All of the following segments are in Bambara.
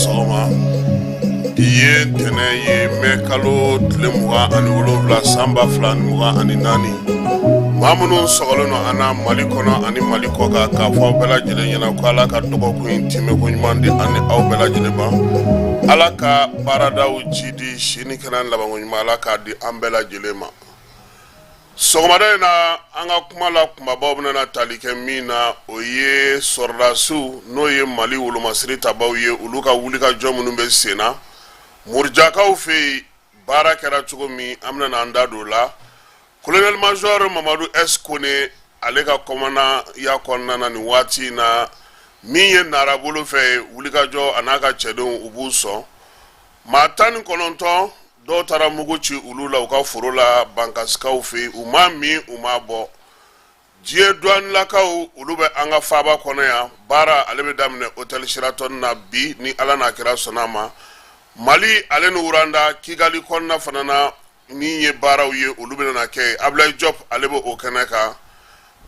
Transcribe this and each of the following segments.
soma ye tene ye mekalo tlemuga ani wolofla samba flan muga ani nani mamunu sogolono ana malikono ani malikoka ka fo bela jele yana ko ala ka dogo ko intime ko nyumande ani aw bela jele ba ala ka baradaw jidi shini kanan labango nyumala ka di ambela jele ma sogomada na anga kumala kumabawna na talike mina oye sordasu no ye mali wulu masri tabaw ye uluka wulika jomunu be sena murjakaw fe barakera chugomi amna na andado la colonel major Mamadou Eskone alega komana ya konna ni wati na miye narabulu fe wulika jo anaka chedon ubuso matani kononto do tara muguchi ulula uka furula bankaskaw fe umami umabo jie douane lakaw ulube anga faba kono ya bara alebe damne hotel Sheraton na bi ni ala na kira sonama mali alenu uranda kigali konna fanana ni ye bara uye ulube na ke Ablaye Diop alebo okanaka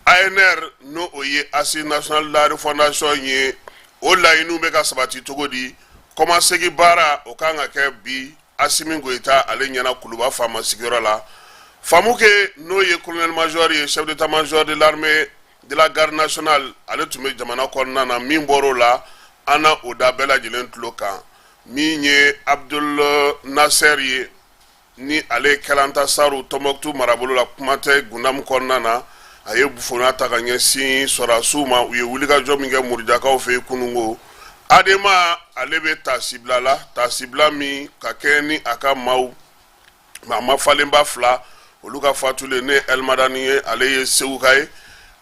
ANR no oye Assise Nationale de la Fondation ye ola inu beka sabati togodi koma segi bara okanga ke bi Assimi Goïta ale nyana kuluba fama sigiro la famuke no ye colonel major ye chef d'état-major de l'armée de la garde nationale ale tume jamana konna na mimboro la ana oda bela jilen tloka minye Abdul Nasser ye ni ale kalanta saru Tombouctou marabolo la kumate gunam konna na aye bufona takanye si sorasuma uye wulika jominge murjakaw fe kunungo adema alebe tasibla mi kakeni aka mau mama falemba fla oluka fatule ne elmadani ale sewukai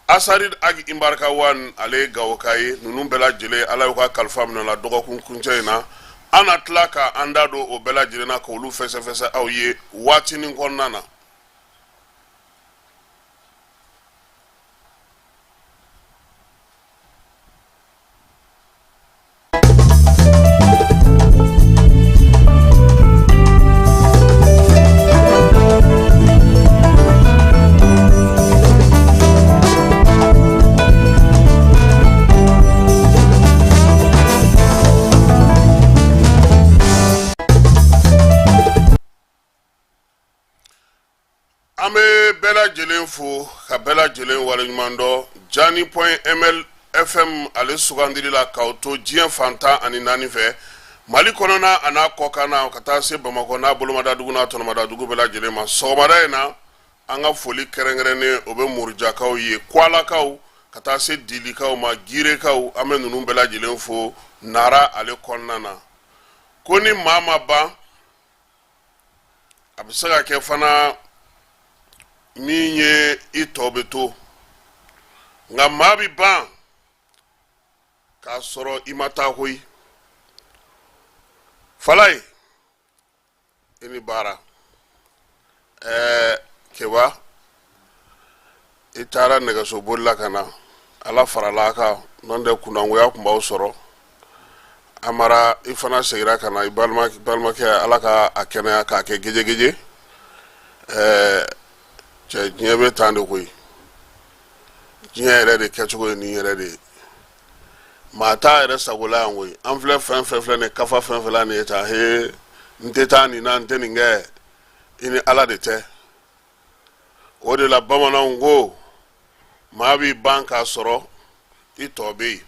asarid ag imbarka wan ale gawokai nunun bela jele ala ka kalfam na la dogo kunkunjena ana tlaka andado o bela jele na ko lu fese awye watini konnana ame bela jelen fo ka bela jelen walenyumando jani.ml fm ale sugandiri la kauto jien fanta ani nani fe mali konona ana kokana kata se Bamako na bolomada dugu na tonomada dugu bela jelen ma sogomada na anga foli kerengrene obe murjakaw ye kwalakaw kata se dilikaw ma girekaw ame nunu bela jelen fo nara ale konnana koni mama ba abisaka ke fana minye itobeto nga mabi ban ka soro imata hoy falay ini bara keba itara nega so bolla kana ala faralaka nonde kunango ya kumba soro amara ifana segira kana ibalma ke ala ka akena ka ke geje che nyebe tande koy nyere de kechugo ni yere de mata ere sagola ngoy anfle fen ne kafa fen la ne ta he nteta ni na nteni nge ini ala de te o de la bamana ngo mabi banka soro itobe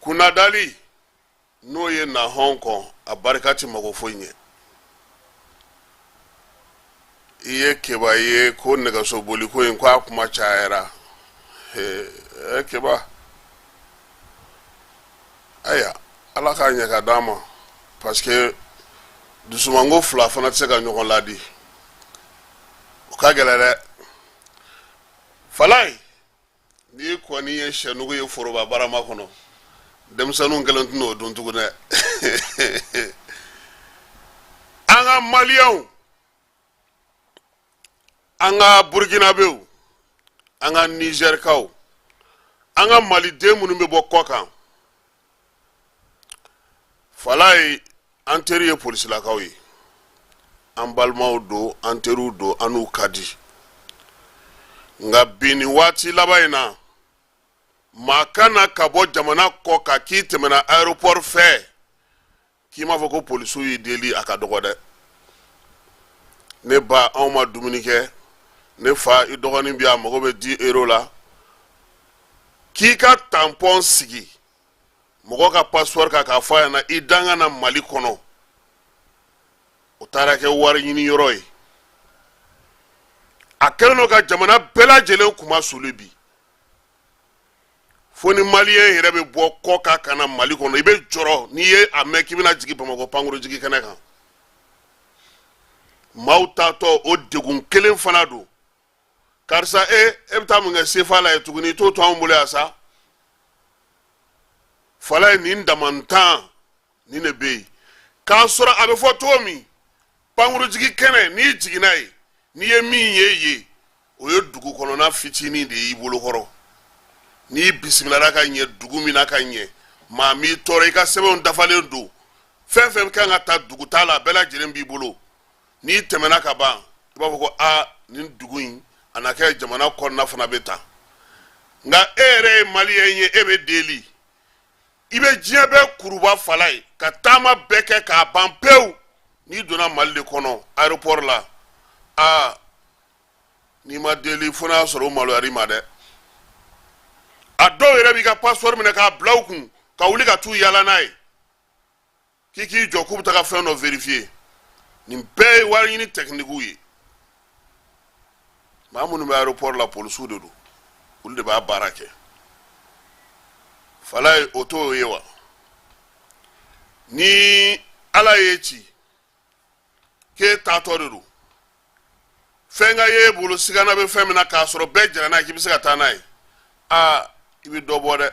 kuna dali no ye na Hong Kong abarikati magofonye iye keba ye ko nega so boli ko en kwa kuma chaera keba aya ala ka nya ka dama parce que dusumango fla fana tsega nyoko ladi o ka gelere falai ni ko ni ye shenugo ye foroba barama kono dem sanu ngelantuno don tugune anga malion anga Burkina Faso anga Niger kaw anga Mali de munu be bokoka falay anterior police la kawi ambalma do anteru do anu kadi nga bini wati labayna maa kana ka bɔ jamana kɔ ka k'i tɛmɛna aéroport fɛ k'i m'a fɔ ko polisiw y'i deli a ka dɔgɔ dɛ. Ne ba anw ma dumuni kɛ, ne fa i dɔgɔnin bi a mago bɛ 10 € la, k'i ka tampon sigi mɔgɔ ka passeport kan k'a fɔ a ɲɛna i danga na Mali kɔnɔ, o taara kɛ wari ɲini yɔrɔ ye. A kɛlen don ka jamana bɛɛ lajɛlen kuma suli bi. Fo ni maliyɛn yɛrɛ bɛ bɔ kɔ ka kana Mali kɔnɔ i bɛ jɔrɔ n'i ye a mɛn k'i bɛna jigin Bamakɔ pankuru jigi kɛnɛ kan. Maaw taatɔ o degun kelen fana don. Karisa e bɛ taa mun kɛ sefa la ye tuguni i t'o to anw bolo yan sa. Fala ye nin damantan nin de bɛ yen. K'a sɔrɔ a bɛ fɔ cogo min pankuru jigi kɛnɛ n'i jiginna ye n'i ye min ye yen o ye dugu kɔnɔna fitinin de y'i bolokɔrɔ. N'i bisimilara ka ɲɛ dugu min na ka ɲɛ maa m'i tɔɔrɔ i ka sɛbɛnw dafalen don fɛn fɛn kan ka taa dugu ta la bɛɛ lajɛlen b'i bolo. N'i tɛmɛna ka ban i b'a fɔ ko nin dugu in a na kɛ jamana kɔnɔna fana bɛ ta. Nka e yɛrɛ ye maliyɛn ye e bɛ deli i bɛ diɲɛ bɛɛ kuruba fala ye ka taama bɛɛ kɛ k'a ban pewu n'i donna Mali de kɔnɔ aéroport la n'i ma deli fo n'a sɔrɔ o maloyar'i ma dɛ. A dɔw yɛrɛ b'i ka passeport minɛ k'a bila u kun ka wuli ka t'u yaala n'a ye k'i k'i jɔ k'u bɛ taga fɛn dɔ vérifier. Nin bɛɛ ye wari ɲini technique ye. Maa minnu bɛ aéroport la polisiw de don olu de b'a baara kɛ. Fala ye o t'o ye wa. Ni Ala y'e ci k'e taatɔ de don fɛn ka y'e bolo sigana bɛ fɛn min na k'a sɔrɔ bɛɛ jɛra n'a ye k'i bɛ se ka taa n'a ye i bɛ dɔ bɔ dɛ.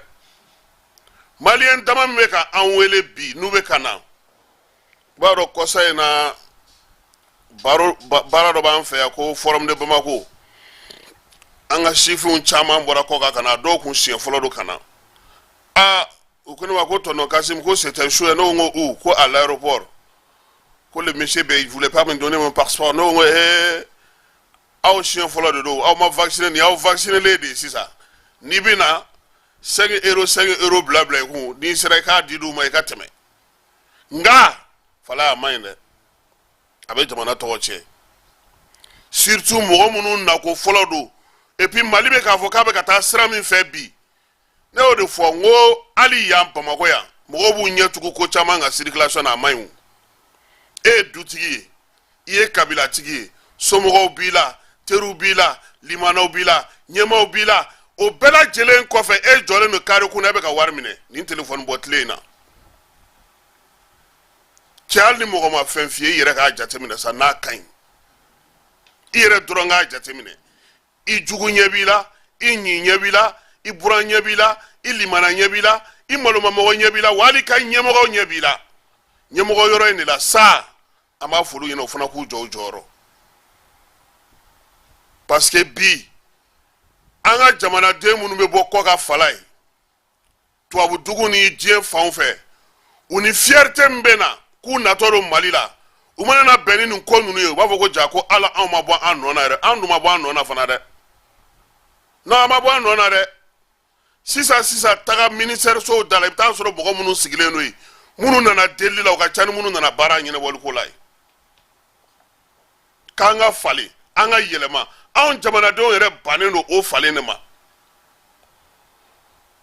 Maliyɛn dama min bɛ ka an wele bi n'u bɛ ka na i b'a dɔn kɔsa in na baara dɔ b'an fɛ yan ko forum de Bamako an ka sifinw caman bɔra kɔ kan ka na dɔw kun siɲɛ fɔlɔ don ka na u ko ne ma ko tonton Kasim ko c'était chaud ne ko où ko à l'aéroport ko le monsieur il voulait pas me donner mon passeport ne ko aw siɲɛ fɔlɔ de don aw ma vacciner ni aw vaccineler de sisan n'i bɛ na 5 € bila bila i kun n'i sera i k'a di d'u ma i ka tɛmɛ nka fala a man ɲi dɛ a bɛ jamana tɔgɔ tiɲɛ surtout mɔgɔ minnu nako fɔlɔ don et puis Mali bɛ k'a fɔ k'a bɛ ka taa sira min fɛ bi ne y'o de fɔ n ko hali yan Bamakɔ yan mɔgɔw b'u ɲɛ tugu ko caman ka circulation na a man ɲi o. E ye dutigi ye i ye kabilatigi ye somɔgɔw b'i la teriw b'i la limanaw b'i la ɲɛmaaw b'i la o bɛɛ lajɛlen kɔfɛ e jɔlen don carré kunna e bɛ ka wari minɛ nin téléphone bɔ tile in na. Cɛ hali ni mɔgɔ ma fɛn f'i ye i yɛrɛ k'a jateminɛ sa n'a ka ɲi i yɛrɛ dɔrɔn k'a jateminɛ i jugu ɲɛ b'i la i ɲi ɲɛ b'i la i buran ɲɛ b'i la i limana ɲɛ b'i la i malomamɔgɔ ɲɛ b'i la wa hali ka ɲɛmɔgɔw ɲɛ b'i la ɲɛmɔgɔ yɔrɔ in de la sa an b'a fɔ olu ɲɛna o fana k'u jɔ u jɔyɔrɔ parce que bi an ka jamanaden minnu bɛ bɔ kɔ ka fala ye tubabu dugu ni diɲɛ fanw fɛ u ni fierté min bɛ na k'u natɔ don Mali la u mana na bɛn ni nin ko ninnu ye u b'a fɔ ko ja ko ala anw ma bɔ an nɔ na yɛrɛ an dun ma bɔ an nɔ na fana dɛ non an ma bɔ an nɔ na dɛ sisan taga ministère sow da la i bɛ taa sɔrɔ mɔgɔ minnu sigilen don yen minnu nana deli la u ka ca ni minnu nana baara ɲɛnabɔli ko la ye k'an ka falen an ka yɛlɛma anw jamanadenw yɛrɛ bannen don o falen de ma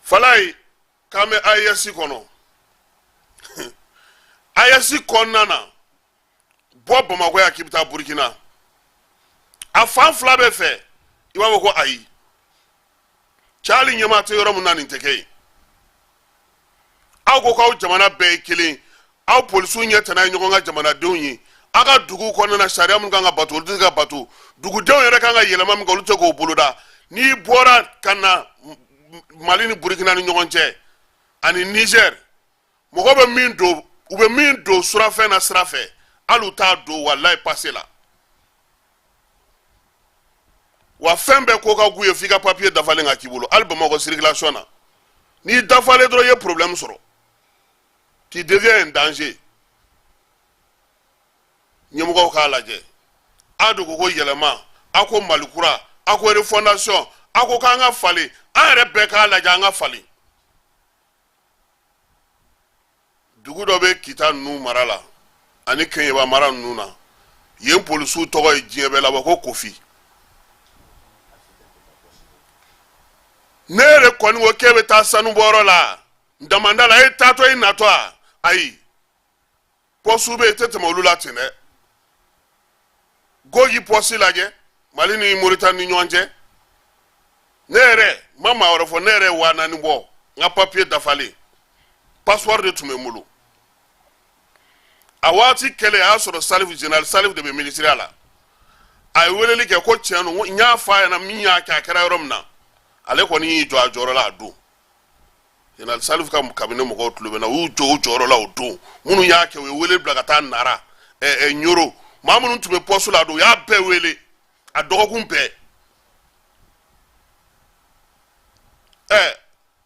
fala ye k'an bɛ AES kɔnɔ AES kɔnɔna na bɔ Bamakɔ yan k'i bɛ taa Burkina a fan fila bɛɛ fɛ i b'a fɔ ko ayi cɛ hali ɲɛmaa tɛ yɔrɔ min na nin tɛ kɛ yen aw ko k'aw jamana bɛɛ ye kelen aw polisiw ɲɛ tɛna ye ɲɔgɔn ka jamanadenw ye aw ka duguw kɔnɔna na sariya min kan ka bato olu tɛ se ka bato dugudenw yɛrɛ kan ka yɛlɛma min kɛ olu tɛ k'o boloda n'i bɔra ka na Mali ni Burkina ni ɲɔgɔn cɛ ani Niger mɔgɔ bɛ min don u bɛ min don surafɛn na sira fɛ hali u t'a don walayi pase la wa fɛn bɛɛ ko ka gu ye f'i ka papier dafalen ka k'i bolo hali Bamakɔ circulation na n'i dafalen dɔrɔn i ye problème sɔrɔ tu deviens un danger ɲɛmɔgɔw k'a lajɛ a dogo ko yɛlɛma a ko Mali kura a ko refondation ako k'an ka falen an yɛrɛ bɛɛ k'a lajɛ an ka falen dugu dɔ bɛ kita ninnu mara la ani keɲeba mara ninnu na yen polisiw tɔgɔ ye diɲɛ bɛɛ la ko kofi ne yɛrɛ kɔni ko k'e bɛ taa sanubɔyɔrɔ la damanda la e taatɔ i natɔ a ayi pɔsiw bɛ yen i tɛ tɛmɛ olu la ten dɛ go y'i pɔsi lajɛ mali ni moritani ni ɲɔgɔn cɛ ne yɛrɛ ma maa wɛrɛ fɔ ne yɛrɛ ye 4000 bɔ n ka papiye dafalen passeport de tun bɛ n bolo a waati kɛlɛ a y'a sɔrɔ salif general salif de bɛ ministeriya la a ye weleli kɛ ko tiɲɛ don n y'a fɔ a ɲɛna min y'a kɛ a kɛra yɔrɔ min na ale kɔni y'i jɔ a jɔyɔrɔ la a don general salif ka kabine mɔgɔw tulo bɛ na u y'u jɔ o jɔyɔrɔ la o don minnu y'a kɛ u ye wele bila ka taa nara ɲoro maa minnu tun bɛ pɔsu la a don u y'a bɛɛ wele a dɔgɔkun bɛɛ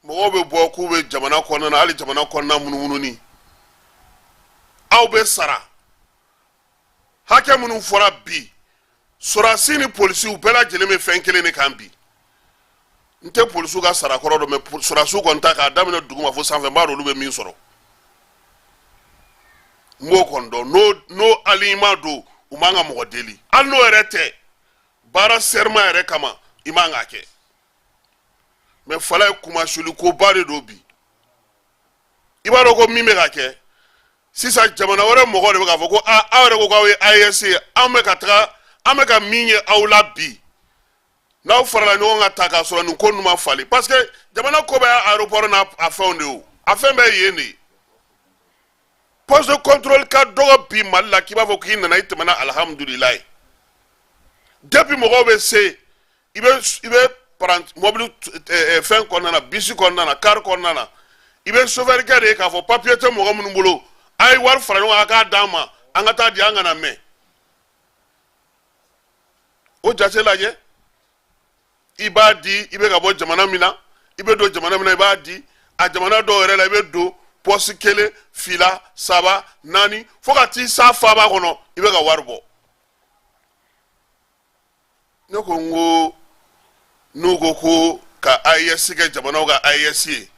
mɔgɔw bɛ bɔ k'u bɛ jamana kɔnɔna na hali jamana kɔnɔna munumununi aw bɛ sara hakɛ minnu fɔra bi sɔrɔdasi ni polisiw bɛɛ lajɛlen bɛ fɛn kelen de kan bi n tɛ polisiw ka sara kɔrɔ dɔn mɛ sɔrɔdasiw kɔni ta k'a daminɛ duguma fo sanfɛ n b'a dɔn olu bɛ min sɔrɔ n b'o kɔni dɔn n'o alima don u man ka mɔgɔ deli hali n'o yɛrɛ tɛ baara serima yɛrɛ kama i man k'a kɛ mɛ fala ye kumasuli koba de don bi i b'a dɔn ko min bɛ ka kɛ sisan jamana wɛrɛ mɔgɔw de bɛ k'a fɔ ko aw yɛrɛ ko k'aw ye AES ye an bɛ ka min ye aw la bi n'aw farala ɲɔgɔn kan ta k'a sɔrɔ nin ko ninnu ma falen parce que jamana ko bɛ aéroport n'a fɛnw de o a fɛn bɛɛ ye yen de ye poste de contrôle ka dɔgɔ bi Mali la k'i b'a fɔ k'i nana i tɛmɛna alihamudulilayi depuis mɔgɔw bɛ se i bɛ mobili fɛn kɔnɔna na bisi kɔnɔna na car kɔnɔna na i bɛ chauffeur kɛ de ye k'a fɔ papier tɛ mɔgɔ minnu bolo a ye wari fara ɲɔgɔn kan a k'a d'an ma an ka taa di an kana mɛn o jate lajɛ i b'a di i bɛ ka bɔ jamana min na i bɛ don jamana min na i b'a di a jamana dɔw yɛrɛ la i bɛ don poste 1 fila 3 4 fo ka t'i sa faaba kɔnɔ i bɛ ka wari bɔ ne ko n ko n'u ko ko ka AES kɛ jamanaw ka AES ye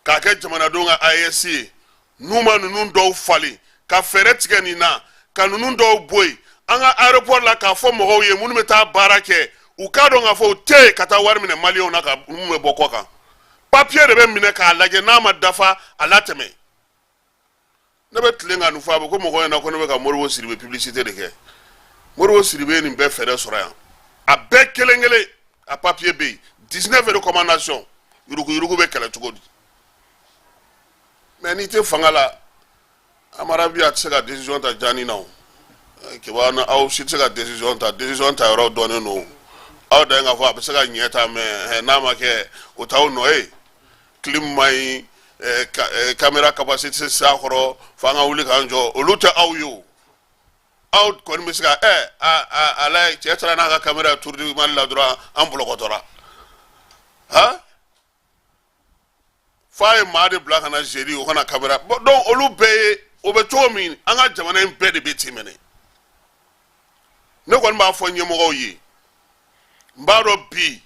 k'a kɛ jamanadenw ka AES ye n'u ma ninnu dɔw falen ka fɛɛrɛ tigɛ nin na ka ninnu dɔw bɔ yen an ka aéroport la k'a fɔ mɔgɔw ye minnu bɛ taa baara kɛ u k'a dɔn k'a fɔ u tɛ yen ka taa wari minɛ maliyɛnw na ka minnu bɛ bɔ kɔ kan papiye de bɛ minɛ k'a lajɛ n'a ma dafa a latɛmɛ ne bɛ tilen ka nin fɔ a bɛ ko mɔgɔw ɲɛna ko ne bɛ ka Moribo Sidibe publicité de kɛ Moribo Sidibe ye nin bɛɛ fɛɛrɛ sɔrɔ yan a bɛɛ kelen kelen a papiye bɛ yen 19 recommandations yuruguyurugu bɛ kɛlɛ cogo di mais n'i tɛ fanga la Amarabi a tɛ se ka décision ta Jani na o kibaru aw si tɛ se ka décision ta yɔrɔ dɔnnen don aw da yen k'a fɔ a bɛ se ka ɲɛ ta mais n'a ma kɛ o t'aw nɔ ye clim ma ɲi caméra capacité s'a kɔrɔ fo an ka wuli k'an jɔ olu tɛ aw ye o aw kɔni bɛ se ka ala cɛ taara n'a ka caméra tour du Mali la dɔrɔn an bolokɔtɔra han f'a ye maa de bila ka na gérer o kana caméra donc olu bɛɛ ye o bɛ cogo min an ka jamana in bɛɛ de bɛ ten mɛnɛ ne kɔni b'a fɔ ɲɛmɔgɔw ye n b'a dɔn bi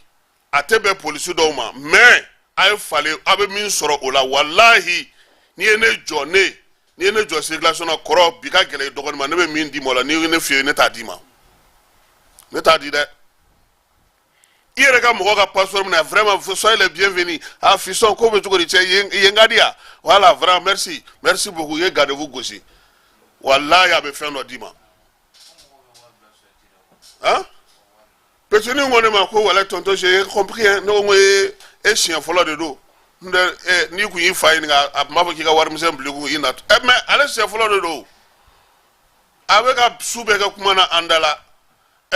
a tɛ bɛn polisi dɔw ma mais a ye falen a bɛ min sɔrɔ o la walahi n'i ye ne jɔ circulation na kɔrɔ bi ka gɛlɛ dɔgɔnin ma ne bɛ min d'i ma o la n'i ye ne f'i ye ne t'a d'i ma ne t'a di dɛ i yɛrɛ ka mɔgɔ ka passeport minɛ vraiment soyez les bienvenus fiston ko bɛ cogo di cɛ yen ka di yan voilà vraiment merci beaucoup i ye gardez-vous gosi walahi a bɛ fɛn dɔ d'i ma hein petini ko ne ma ko wala tonton j'ai compris hein ne ko e siɲɛ fɔlɔ de don n'i kun y'i fa ɲininka a m'a fɔ k'i ka warimisɛn bila kun i na mais ale siɲɛ fɔlɔ de don a bɛ ka su bɛɛ kɛ kuma na an da la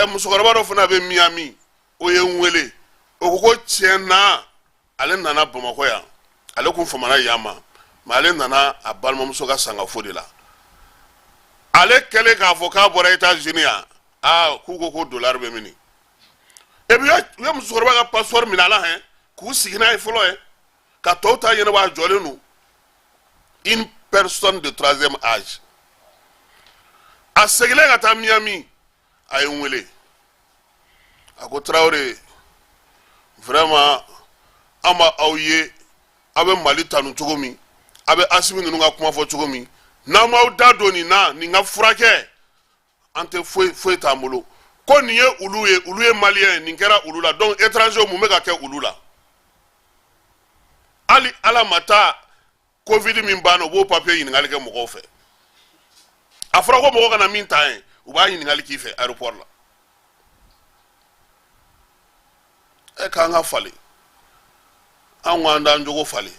musokɔrɔba dɔ fana bɛ Miami o ye n wele o ko ko tiɲɛ na ale nana Bamakɔ yan ale kun famana yan ma mais ale nana a balimamuso ka sangafo de la ale kɛlen k'a fɔ k'a bɔra États-Unis yan k'u ko dollar bɛ mini et puis u ye musokɔrɔba ka passeport minɛ a la hein k'u sigi n'a ye fɔlɔ ye ka tɔw ta ɲɛnabɔ a jɔlen don une personne de 3e âge a seginnen ka taa Miami a ye n wele a ko Traoré vraiment ama aw ye aw bɛ Mali tanu cogo min a bɛ Asimi ninnu ka kuma fɔ cogo min n'an m'aw da don nin na nin ka furakɛ an tɛ foyi t'an bolo ko nin ye olu ye Maliyɛn ye nin kɛra olu la donc étranger mun bɛ ka kɛ olu la hali ala ma taa covid min banna u b'o papier ɲininkali kɛ mɔgɔw fɛ a fɔra ko mɔgɔ kana min ta ye u b'a ɲininkali k'i fɛ aéroport la k'an ka falen an ko an t'an jogo falen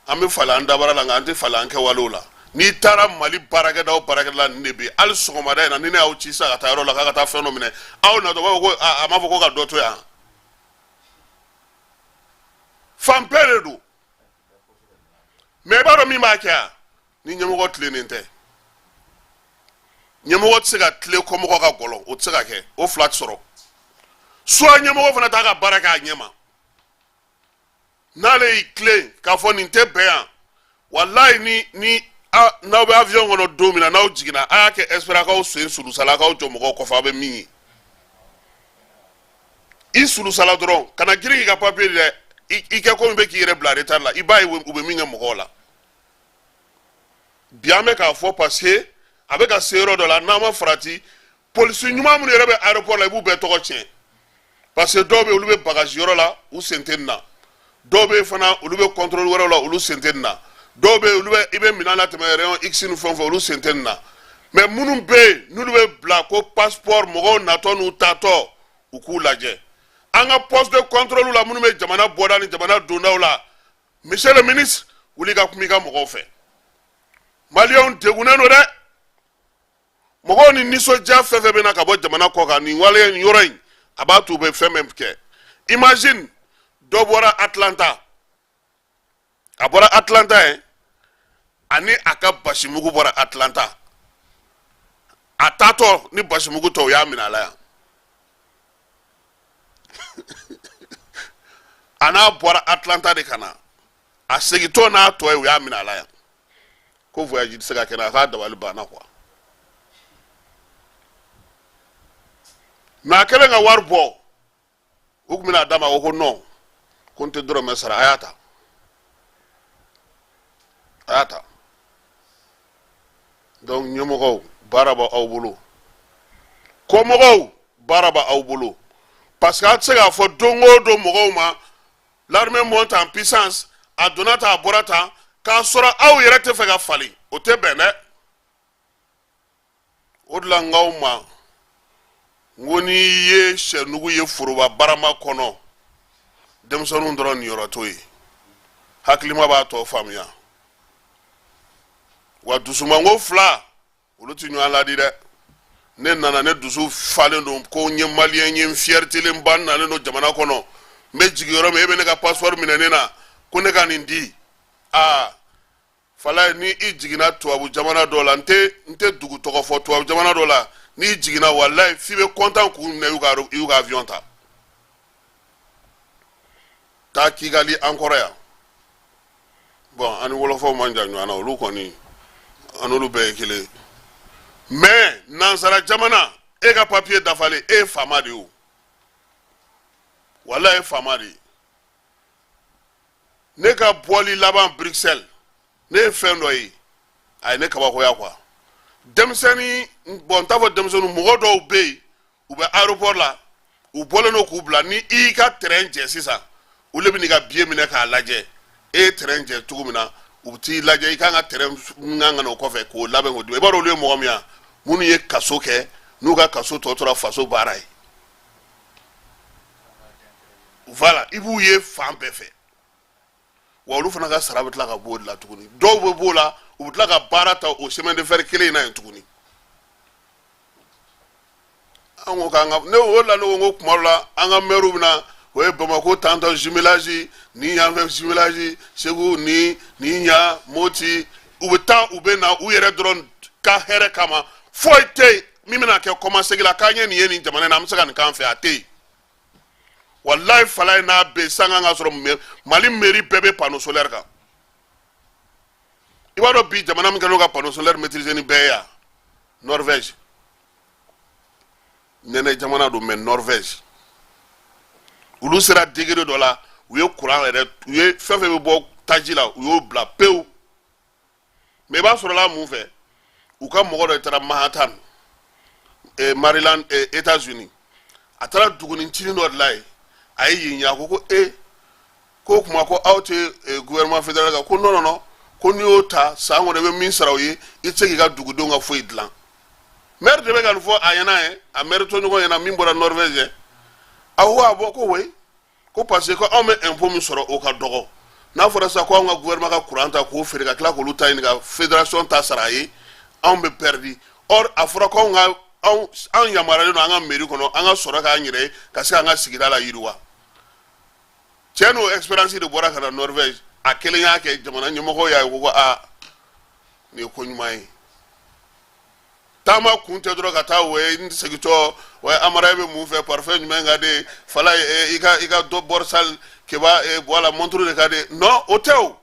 an bɛ falen an dabara la nka an tɛ falen an kɛwalew la n'i taara Mali baarakɛda o baarakɛda nin de bɛ yen hali sɔgɔmada in na ni ne y'aw ci sisan ka taa yɔrɔ la k'a ka taa fɛn dɔ minɛ aw natɔ b'a fɔ ko a m'a fɔ ko ka dɔ to yan fan bɛɛ de don mais i b'a dɔn min b'a kɛ yan ni ɲɛmɔgɔ tilennen tɛ ɲɛmɔgɔ tɛ se ka tile kɔmɔgɔ ka gɔlɔ o tɛ se ka kɛ o fila tɛ sɔrɔ soit ɲɛmɔgɔ fana t'a ka baara kɛ a ɲɛ ma n'ale y'i tilen k'a fɔ nin tɛ bɛn yan walayi ni n'aw bɛ avion kɔnɔ don min na n'aw jiginna a y'a kɛ espère k'aw sen sulusala k'aw jɔ mɔgɔw kɔfɛ aw bɛ min ye i sulusala dɔrɔn kana girin k'i ka papier dɛ i kɛ komi bɛ k'i yɛrɛ bila retard la i b'a ye u bɛ min kɛ mɔgɔw la bi an bɛ k'a fɔ parce que a bɛ ka se yɔrɔ dɔ la n'an ma farati polisi ɲuman minnu yɛrɛ bɛ aéroport la i b'u bɛɛ tɔgɔ tiɲɛ parce que dɔw bɛ olu bɛ bagage yɔrɔ la u sen tɛ nin na dɔw bɛ fana olu bɛ contrôle wɛrɛw la olu sen tɛ nin na dɔw bɛ olu bɛ i bɛ minɛn latɛmɛ rayon X ni fɛn o fɛn olu sen tɛ nin na mais minnu bɛ yen n'olu bɛ bila ko passeport mɔgɔw natɔ n'u tatɔ u k'u lajɛ an ka poste de contrôle la minnu bɛ jamana bɔda ni jamana dondaw la monsieur le ministre wuli ka kuma i ka mɔgɔw fɛ maliyɛnw degunnen don dɛ mɔgɔw ni nisɔndiya fɛn fɛn bɛ na ka bɔ jamana kɔ kan nin waleya nin yɔrɔ in a b'a to u bɛ fɛn bɛɛ kɛ imagine dɔ bɔra Atlanta a bɔra Atlanta yen ani a ka basimugu bɔra Atlanta a taatɔ ni basimugu tɔ u y'a minɛ a la yan a n'a bɔra Atlanta de ka na a segintɔ n'a tɔ ye u y'a minɛ a la yan ko voyage tɛ se ka kɛ n'a a k'a dabali banna quoi mais a kɛlen ka wari bɔ u tun bɛna d'a ma ko non ko n tɛ dɔrɔmɛ sara a y'a ta a y'a ta donc ɲɛmɔgɔw baara b'aw bolo kɔmɔgɔw baara b'aw bolo parce que a tɛ se k'a fɔ don o don mɔgɔw ma l'armée monte en puissance a donna tan a bɔra tan k'a sɔrɔ aw yɛrɛ tɛ fɛ ka falen o tɛ bɛn dɛ o de la n k'aw ma n ko n'i ye sɛnugu ye foroba barama kɔnɔ denmisɛnninw dɔrɔn niyɔrɔ t'o ye hakilima b'a tɔ faamuya wa dusumango fila olu tɛ ɲɔgɔn ladi dɛ ne nana ne dusu falen don ko n ye maliyɛn ye n fierté n ba nalen don jamana kɔnɔ n bɛ jigin yɔrɔ min e bɛ ne ka passeport minɛ ne na ko ne ka nin di fala ni i jiginna tubabu jamana dɔ la n tɛ dugu tɔgɔ fɔ tubabu jamana dɔ la n'i jiginna walayi f'i bɛ content k'u minɛ y'u ka avion ta taa Kigali an kɔrɔ yan bon ani wɔlɔfɔw man jan ɲɔgɔn na olu kɔni an olu bɛɛ ye kelen mais nansara jamana e ka papier dafalen e ye faama de ye o walayi e ye faama de ye ne ka bɔli laban Bruxelles ne ye fɛn dɔ ye a ye ne kabakoya quoi denmisɛnnin bon n t'a fɔ denmisɛnninw mɔgɔ dɔw bɛ yen u bɛ aéroport la u bɔlen don k'u bila ni i y'i ka terrain jɛ sisan olu bɛ n'i ka billet minɛ k'a lajɛ e ye terrain jɛ cogo min na u bɛ t'i lajɛ i kan ka terrain kan ka na o kɔfɛ k'o labɛn k'o di i b'a dɔn olu ye mɔgɔ min ye minnu ye kaso kɛ n'u ka kaso tɔ tora faso baara ye voilà i b'u ye fan bɛɛ fɛ wa olu fana ka sara bɛ tila ka bɔ o de la tuguni dɔw bɛ b'o la u bɛ tila ka baara ta o chemin de fer kelen in na yen tuguni an ko k'an ka ne o la ne ko n ko kuma dɔ la an ka maire bɛna o ye Bamako tantɔ jumelage ni yan fɛ jumelage Segu ni yan Moti u bɛ taa u bɛ na u yɛrɛ dɔrɔn ka hɛrɛ kama foyi tɛ yen min bɛna kɛ kɔmasegi la k'an ye nin ye nin jamana in na an bɛ se ka nin k'an fɛ a tɛ yen walayi fala ye n'a bɛ san kan ka sɔrɔ Mali mairie bɛɛ bɛ panneau solaire kan i b'a dɔn bi jamana min kɛlen don ka panneau solaire maîtriser ni bɛɛ ye yan Norvège nɛnɛ jamana don mais Norvège ulu sera degré dɔ la u ye courant yɛrɛ u ye fɛn fɛn bɛ bɔ taji la u y'o bila pewu mais i b'a sɔrɔla mun fɛ u ka mɔgɔ dɔ taara Manhattan Maryland États-Unis a taara dugunicinin dɔ de la yen a ye yen ye a ko ko kuma ko aw tɛ gouvernement fédéral kan ko non ko n'i y'o ta san kɔnɔ i bɛ min sara o ye i tɛ se k'i ka dugudenw ka foyi dilan maire de bɛ ka nin fɔ a ɲɛna ye a maire tɔɲɔgɔn ɲɛna min bɔra Norvège a ko a bɔ ko oui ko parce que anw bɛ impôt min sɔrɔ o ka dɔgɔ n'a fɔra sisan ko anw ka gouvernement ka courant ta k'o feere ka tila k'olu ta ɲini ka fédération ta sara a ye anw bɛ perdu or a fɔra ko anw yamaruyalen don an ka mairie kɔnɔ an ka sɔrɔ k'an yɛrɛ ye ka se k'an ka sigida la yiriwa cɛ n'o expérience de bɔra ka na Norvège a kelen y'a kɛ jamana ɲɛmɔgɔw y'a ye ko nin ye ko ɲuman ye taama kun tɛ dɔrɔn ka taa o ye n segitɔ wa amara bɛ mun fɛ parfait jumɛn ka di fala i ka dɔ borsal keba voilà montre de ka di non o tɛ o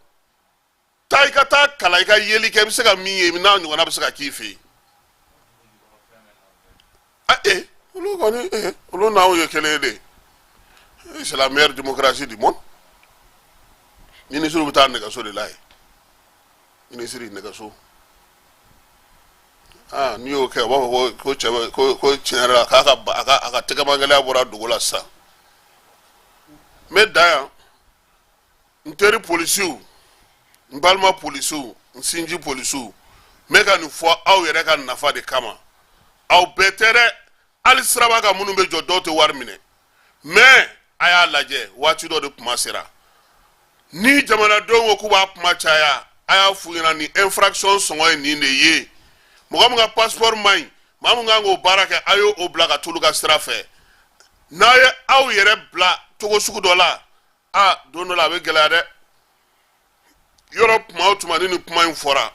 taa i ka taa kalan i ka yeli kɛ i bɛ se ka min ye n'a ɲɔgɔnna bɛ se ka k'i fɛ yen olu kɔni olu n'anw ye kelen ye de c'est la meilleure démocratie du monde ministre bɛ taa nɛgɛso de la yen ministre nɛgɛso n'i y'o kɛ u b'a fɔ ko tiɲɛ yɛrɛ la k'a ka tɛgɛmagɛlɛya bɔra dugu la sisan n bɛ dan yan n teri polisiw n balima polisiw n sinji polisiw n bɛ ka nin fɔ aw yɛrɛ ka nafa de kama aw bɛɛ tɛ dɛ hali siraba kan minnu bɛ jɔ dɔw tɛ wari minɛ mais a y'a lajɛ waati dɔ de kuma sera ni jamanadenw ko k'u b'a kuma caya a y'a f'u ɲɛna nin infraction sɔngɔ ye nin de ye mɔgɔ min ka passeport man ɲi maa min kan k'o baara kɛ a y'o bila ka t'olu ka sira fɛ n'a ye aw yɛrɛ bila cogo sugu dɔ la don dɔ la a bɛ gɛlɛya dɛ yɔrɔ tuma o tuma ni nin kuma in fɔra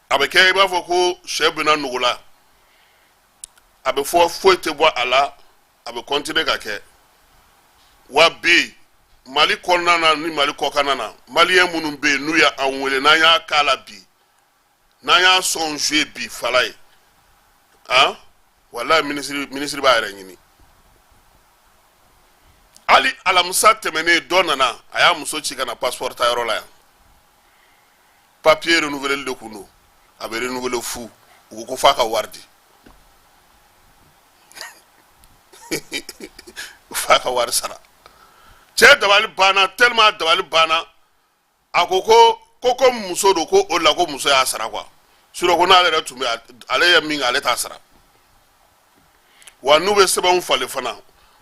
a bɛ kɛ i b'a fɔ ko sɛ bɛna nugu la a bɛ fɔ foyi tɛ bɔ a la a bɛ continuer ka kɛ wa bi Mali kɔnɔna na ni Mali kɔkan na maliyɛn minnu bɛ yen n'u y'an wele n'an y'a k'a la bi n'an y'a sɔn jouer bi fala ye walayi ministre b'a yɛrɛ ɲini hali alamisa tɛmɛnen dɔ nana a y'a muso ci ka na passeport ta yɔrɔ la yan papier renouvelé de kun don a bɛ renouvelé fu u ko f'a ka wari di f'a ka wari sara cɛ dabali banna tellement dabali banna a ko muso do ko o la ko muso y'a sara quoi surɔ ko n'ale yɛrɛ tun bɛ ale ye min kɛ ale t'a sara wa n'u bɛ sɛbɛnw falen fana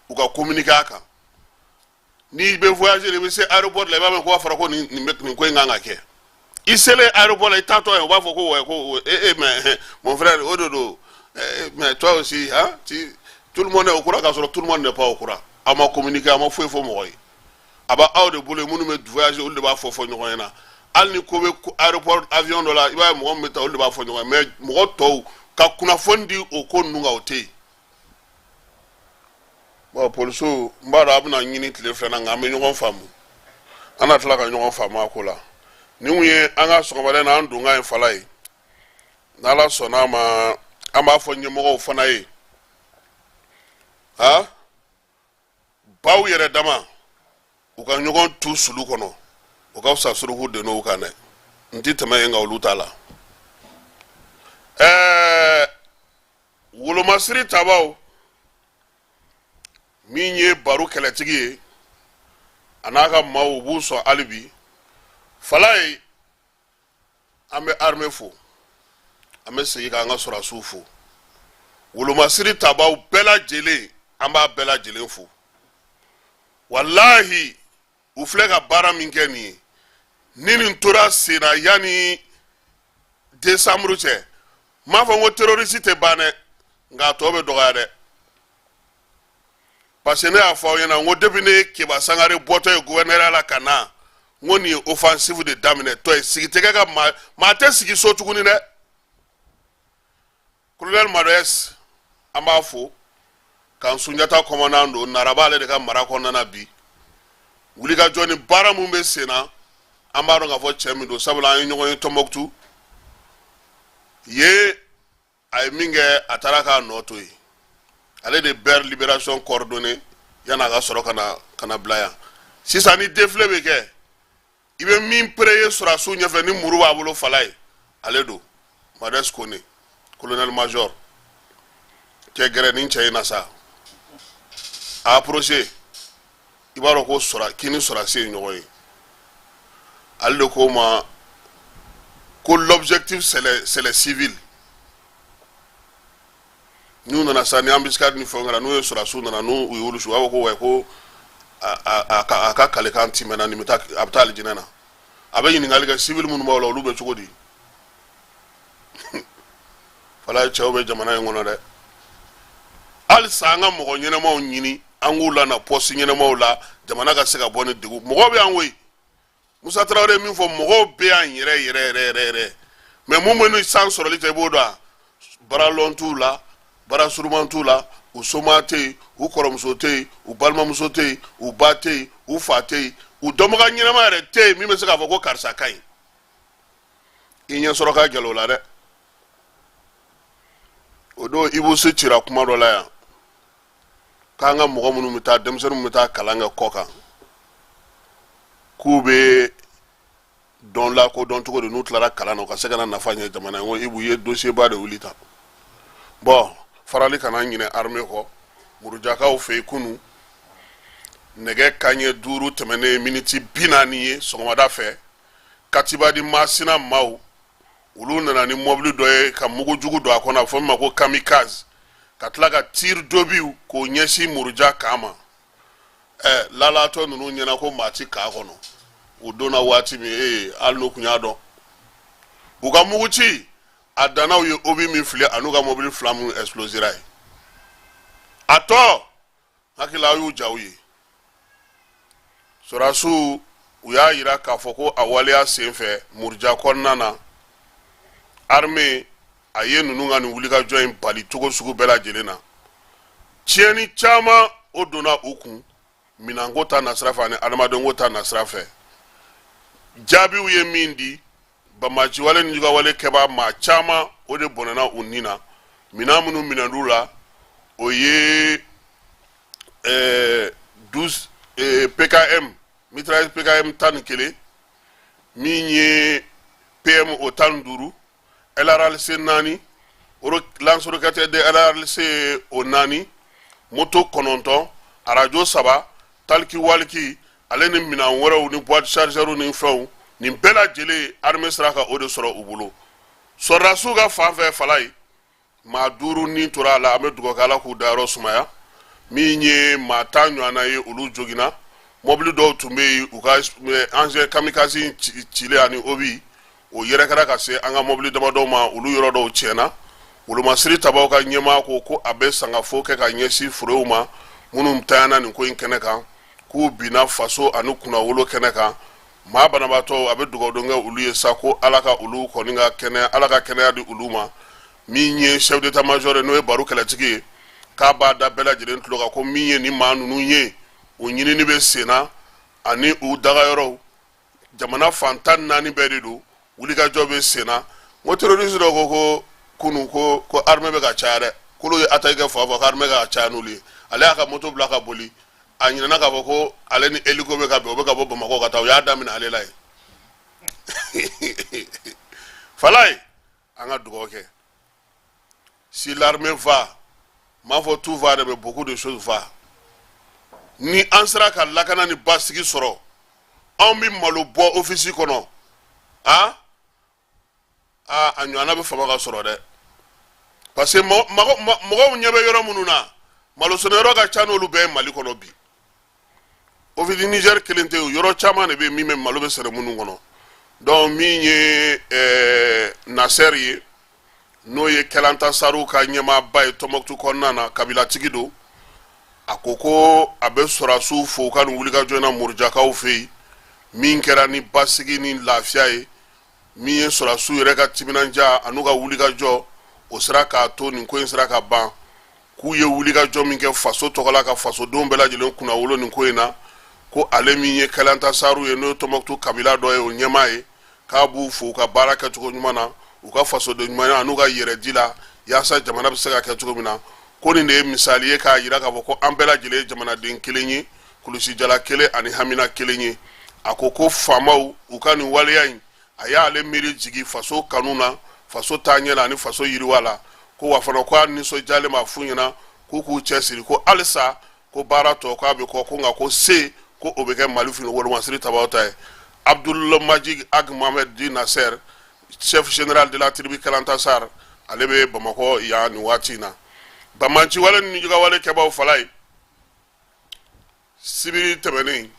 u ka communiquer a kan n'i bɛ voyager i bɛ se aéroport la i b'a mɛn ko a fɔra ko nin ko in kan ka kɛ i selen aéroport la i taatɔ yen u b'a fɔ ko mais mon frère o de don mais toi aussi tout le monde est au courant k'a sɔrɔ tout le monde n'est pas au courant a ma communiquer a ma foyi fɔ mɔgɔ ye a b'a aw de bolo yen minnu bɛ voyager olu de b'a fɔ ɲɔgɔn ɲɛna hali ni ko bɛ aéroport avion dɔ la i b'a ye mɔgɔ min bɛ taa olu de b'a fɔ ɲɔgɔn ye mais mɔgɔ tɔw ka kunnafoni di o ko ninnu kan o tɛ yen bon polisiw n b'a dɔn a bɛna ɲini tile filanan nka an bɛ ɲɔgɔn faamu an na tila ka ɲɔgɔn faamu a ko la nin kun ye an ka sɔgɔmada in na an donkan ye fala ye n'Ala sɔnna a ma an b'a fɔ ɲɛmɔgɔw fana ye baw yɛrɛ dama u ka ɲɔgɔn tu sulu kɔnɔ o ka fisa suruku dennow kan dɛ n ti tɛmɛ yen nka olu t'a la wolomasiri tabaw min ye baro kɛlɛtigi ye a n'a ka maaw b'u sɔn hali bi fala ye an bɛ armée fo an bɛ segin k'an ka sɔrɔdasiw fo wolomasiri tabaw bɛɛ lajɛlen an b'a bɛɛ lajɛlen fo walahi u filɛ ka baara min kɛ nin ye ni nin tora sen na yanni décembre cɛ n m'a fɔ n ko terroriste tɛ ban dɛ nka a tɔ bɛ dɔgɔya dɛ parce que ne y'a fɔ aw ɲɛna n ko depuis ne ye Keba Sangare bɔtɔ ye gouverneur la ka na n ko nin ye offensive de daminɛtɔ ye sigi tɛ kɛ ka maa tɛ sigi so tuguni dɛ colonel Madoès an b'a fo kan Sunjata commandant don Naraba ale de ka mara kɔnɔna na bi wulikajɔ ni baara mun bɛ sen na an b'a dɔn k'a fɔ cɛ min don sabula an ye ɲɔgɔn ye Tɔnbɔkutu ye a ye min kɛ a taara k'a nɔ to yen ale de Ber Libération coordonné yana ka sɔrɔ kana bila yan sisan ni défilé bɛ kɛ i bɛ min préye sɔrɔsiw ɲɛfɛ ni muru b'a bolo fala ye ale don Modeste Kone colonel major cɛ gɛrɛ ni cɛ in na sa a approché i b'a dɔn ko kini sɔrɔsi ye ɲɔgɔn ye ale de ko ma ko l'objectif c'est les civils n'u nana sa ni embuscade ni fɛnw kɛra n'u ye sɔrɔsiw nana n'u u y'olu su a b'a fɔ ko wɛ ko a ka kalekan tɛmɛna nin a bɛ taa alijinɛ na a bɛ ɲininkali kɛ civil minnu b'aw la olu bɛ cogo di fala cɛw bɛ jamana in kɔnɔ dɛ halisa an ka mɔgɔ ɲɛnɛmaw ɲini an k'u lana poste ɲɛnɛmaw la jamana ka se ka bɔ ni degun mɔgɔw bɛ yan koyi Musa Traoré min fɔ mɔgɔw bɛ yan yɛrɛ mais mun bɛ ni san sɔrɔli tɛ i b'o dɔn bara lɔn t'u la bara suruman t'u la u soma tɛ yen u kɔrɔmuso tɛ yen u balimamuso tɛ yen u ba tɛ yen u fa tɛ yen u dɔnbaga ɲɛnama yɛrɛ tɛ yen min bɛ se k'a fɔ ko karisa ka ɲi i ɲɛ sɔrɔ ka gɛlɛ o la dɛ o don Ibu Se cira kuma dɔ la yan k'an ka mɔgɔ minnu bɛ taa denmisɛnninw bɛ taa kalan kɛ kɔ kan k'u bɛ dɔn lakodɔn cogo di n'u tilara kalan na u ka se ka na nafa ɲɛ jamana in ko Ibu ye dossier ba de wuli tan bon farali kana ɲinɛ armée kɔ murujakaw fɛ yen kunu nɛgɛ kanɲɛ 5 tɛmɛnen miniti 40 ye sɔgɔmada fɛ Katiba di Masina maaw olu nana ni mobili dɔ ye ka mugujugu don a kɔnɔ a fɔ min ma ko kamikaze ka tila ka tir dobiw k'o ɲɛsin muruja kan ma lalatɔ ninnu ɲɛna ko maa ti k'a kɔnɔ u donna waati min hali n'u kun y'a dɔn u ka muguci a dannaw ye obi min fili a n'u ka mobili 2 minnu explosera ye a tɔ hakili aw y'u ja u ye sɔrɔdasiw u y'a yira k'a fɔ ko a waleya senfɛ muruja kɔnɔna na armée a ye ninnu ka nin wulikajɔ in bali cogo sugu bɛɛ lajɛlen na tiɲɛni caman o donna u kun minanko ta nasira fɛ ani adamadenko ta nasira fɛ jaabiw ye min di bamaciwale ni jugawale kɛba maa caman o de bɔnɛna u ni na minan minnu minɛn'u la o ye 12 PKM mitrailleuse PKM 11 min ye PM o 15 LRLC 4 lance-roquette de LRLC o 4 moto 9 radio 3 talki walki ale ni minan wɛrɛw ni boîte chargeur ni fɛnw nin bɛɛ lajɛlen armée sera ka o de sɔrɔ u bolo sɔrɔdasiw ka fanfɛ fala ye maa 5 ni tora a la an bɛ dugawu kɛ Ala k'u dayɔrɔ sumaya min ye maa 10 ɲɔgɔnna ye olu joginna mobili dɔw tun bɛ yen u ka engin kamikaze cilen ani obi o yɛrɛkɛra ka se an ka mobili damadɔw ma olu yɔrɔ dɔw tiɲɛna wolomasiri tabaw ka ɲɛmaa ko a bɛ sangafo kɛ ka ɲɛsin furew ma minnu tanyana nin ko in kɛnɛ kan k'u binna faso ani kunnawolo kɛnɛ kan maa banabaatɔ a bɛ dugawu don kɛ olu ye sa ko Ala ka olu kɔni ka kɛnɛya Ala ka kɛnɛya di olu ma min ye chef d'état major n'o ye baro kɛlɛtigi ye k'a b'a da bɛɛ lajɛlen tulo kan ko min ye nin maa ninnu ye o ɲinini bɛ senna ani u dagayɔrɔw jamana fan 14 bɛɛ de don wulikajɔ bɛ senna n ko terroriste dɔ ko kunu ko armée bɛ ka caya dɛ k'olu ye attaque kɛ fa fɔ ko armée ka caya n'olu ye ale y'a ka moto bila ka boli a ɲinɛna k'a fɔ ko ale ni hélico bɛ ka bɛn o bɛ ka bɔ Bamakɔ ka taa u y'a daminɛ ale la ye fala ye an ka dugawu kɛ si l'armée va m'a fɔ tout va mais beaucoup de choses va ni an sera ka lakana ni basigi sɔrɔ anw bɛ malo bɔ office kɔnɔ a ɲɔgɔnna bɛ fama ka sɔrɔ dɛ parce que mɔgɔw ɲɛ bɛ yɔrɔ minnu na malo sɛnɛ yɔrɔ ka ca n'olu bɛɛ ye Mali kɔnɔ bi office Niger kelen tɛ yɔrɔ caman de bɛ min bɛ malo bɛ sɛnɛ minnu kɔnɔ donc min ye Nasser ye n'o ye Kɛlanta Saru ka ɲɛmaaba ye Tɔnbɔkutu kɔnɔna na kabilatigi don a ko a bɛ sɔrɔdasiw fo ka nin wulikajɔ in na murujakaw fɛ yen min kɛra ni basigi ni lafiya ye min ye sɔrɔdasiw yɛrɛ ka timinanja a n'u ka wulikajɔ o sera k'a to nin ko in sera ka ban k'u ye wulikajɔ min kɛ faso tɔgɔla ka fasodenw bɛɛ lajɛlen kunnawolo nin ko in na ko ale min ye Kɛlanta Saru ye n'o ye Tɔnbɔkutu kabila dɔ ye o ɲɛmaa ye k'a b'u fo u ka baara kɛcogo ɲuman na u ka fasoden ɲuman na n'u ka yɛrɛdi la yaasa jamana bɛ se ka kɛ cogo min na ko nin de ye misali ye k'a yira k'a fɔ ko an bɛɛ lajɛlen ye jamanaden kelen ye kulusi jala kelen ani hamina kelen ye a ko faamaw u ka nin waleya in a y'ale miiri jigi faso kanu na faso taaɲɛ la ani faso yiriwa la ko wa fana ko a nisɔndiyalen b'a f'u ɲɛna k'u k'u cɛsiri ko halisa ko baara tɔ k'a bɛ kɔ ko nka ko se ko o bɛ kɛ mali fini wolomasiri tabaw ta ye Abdul Majid Ag Mohamed Di Nasser chef général de la tribu Kalantasar ale bɛ Bamakɔ yan nin waati in na Bamanci wale ni juga wale kɛbaw fala ye sibiri tɛmɛnen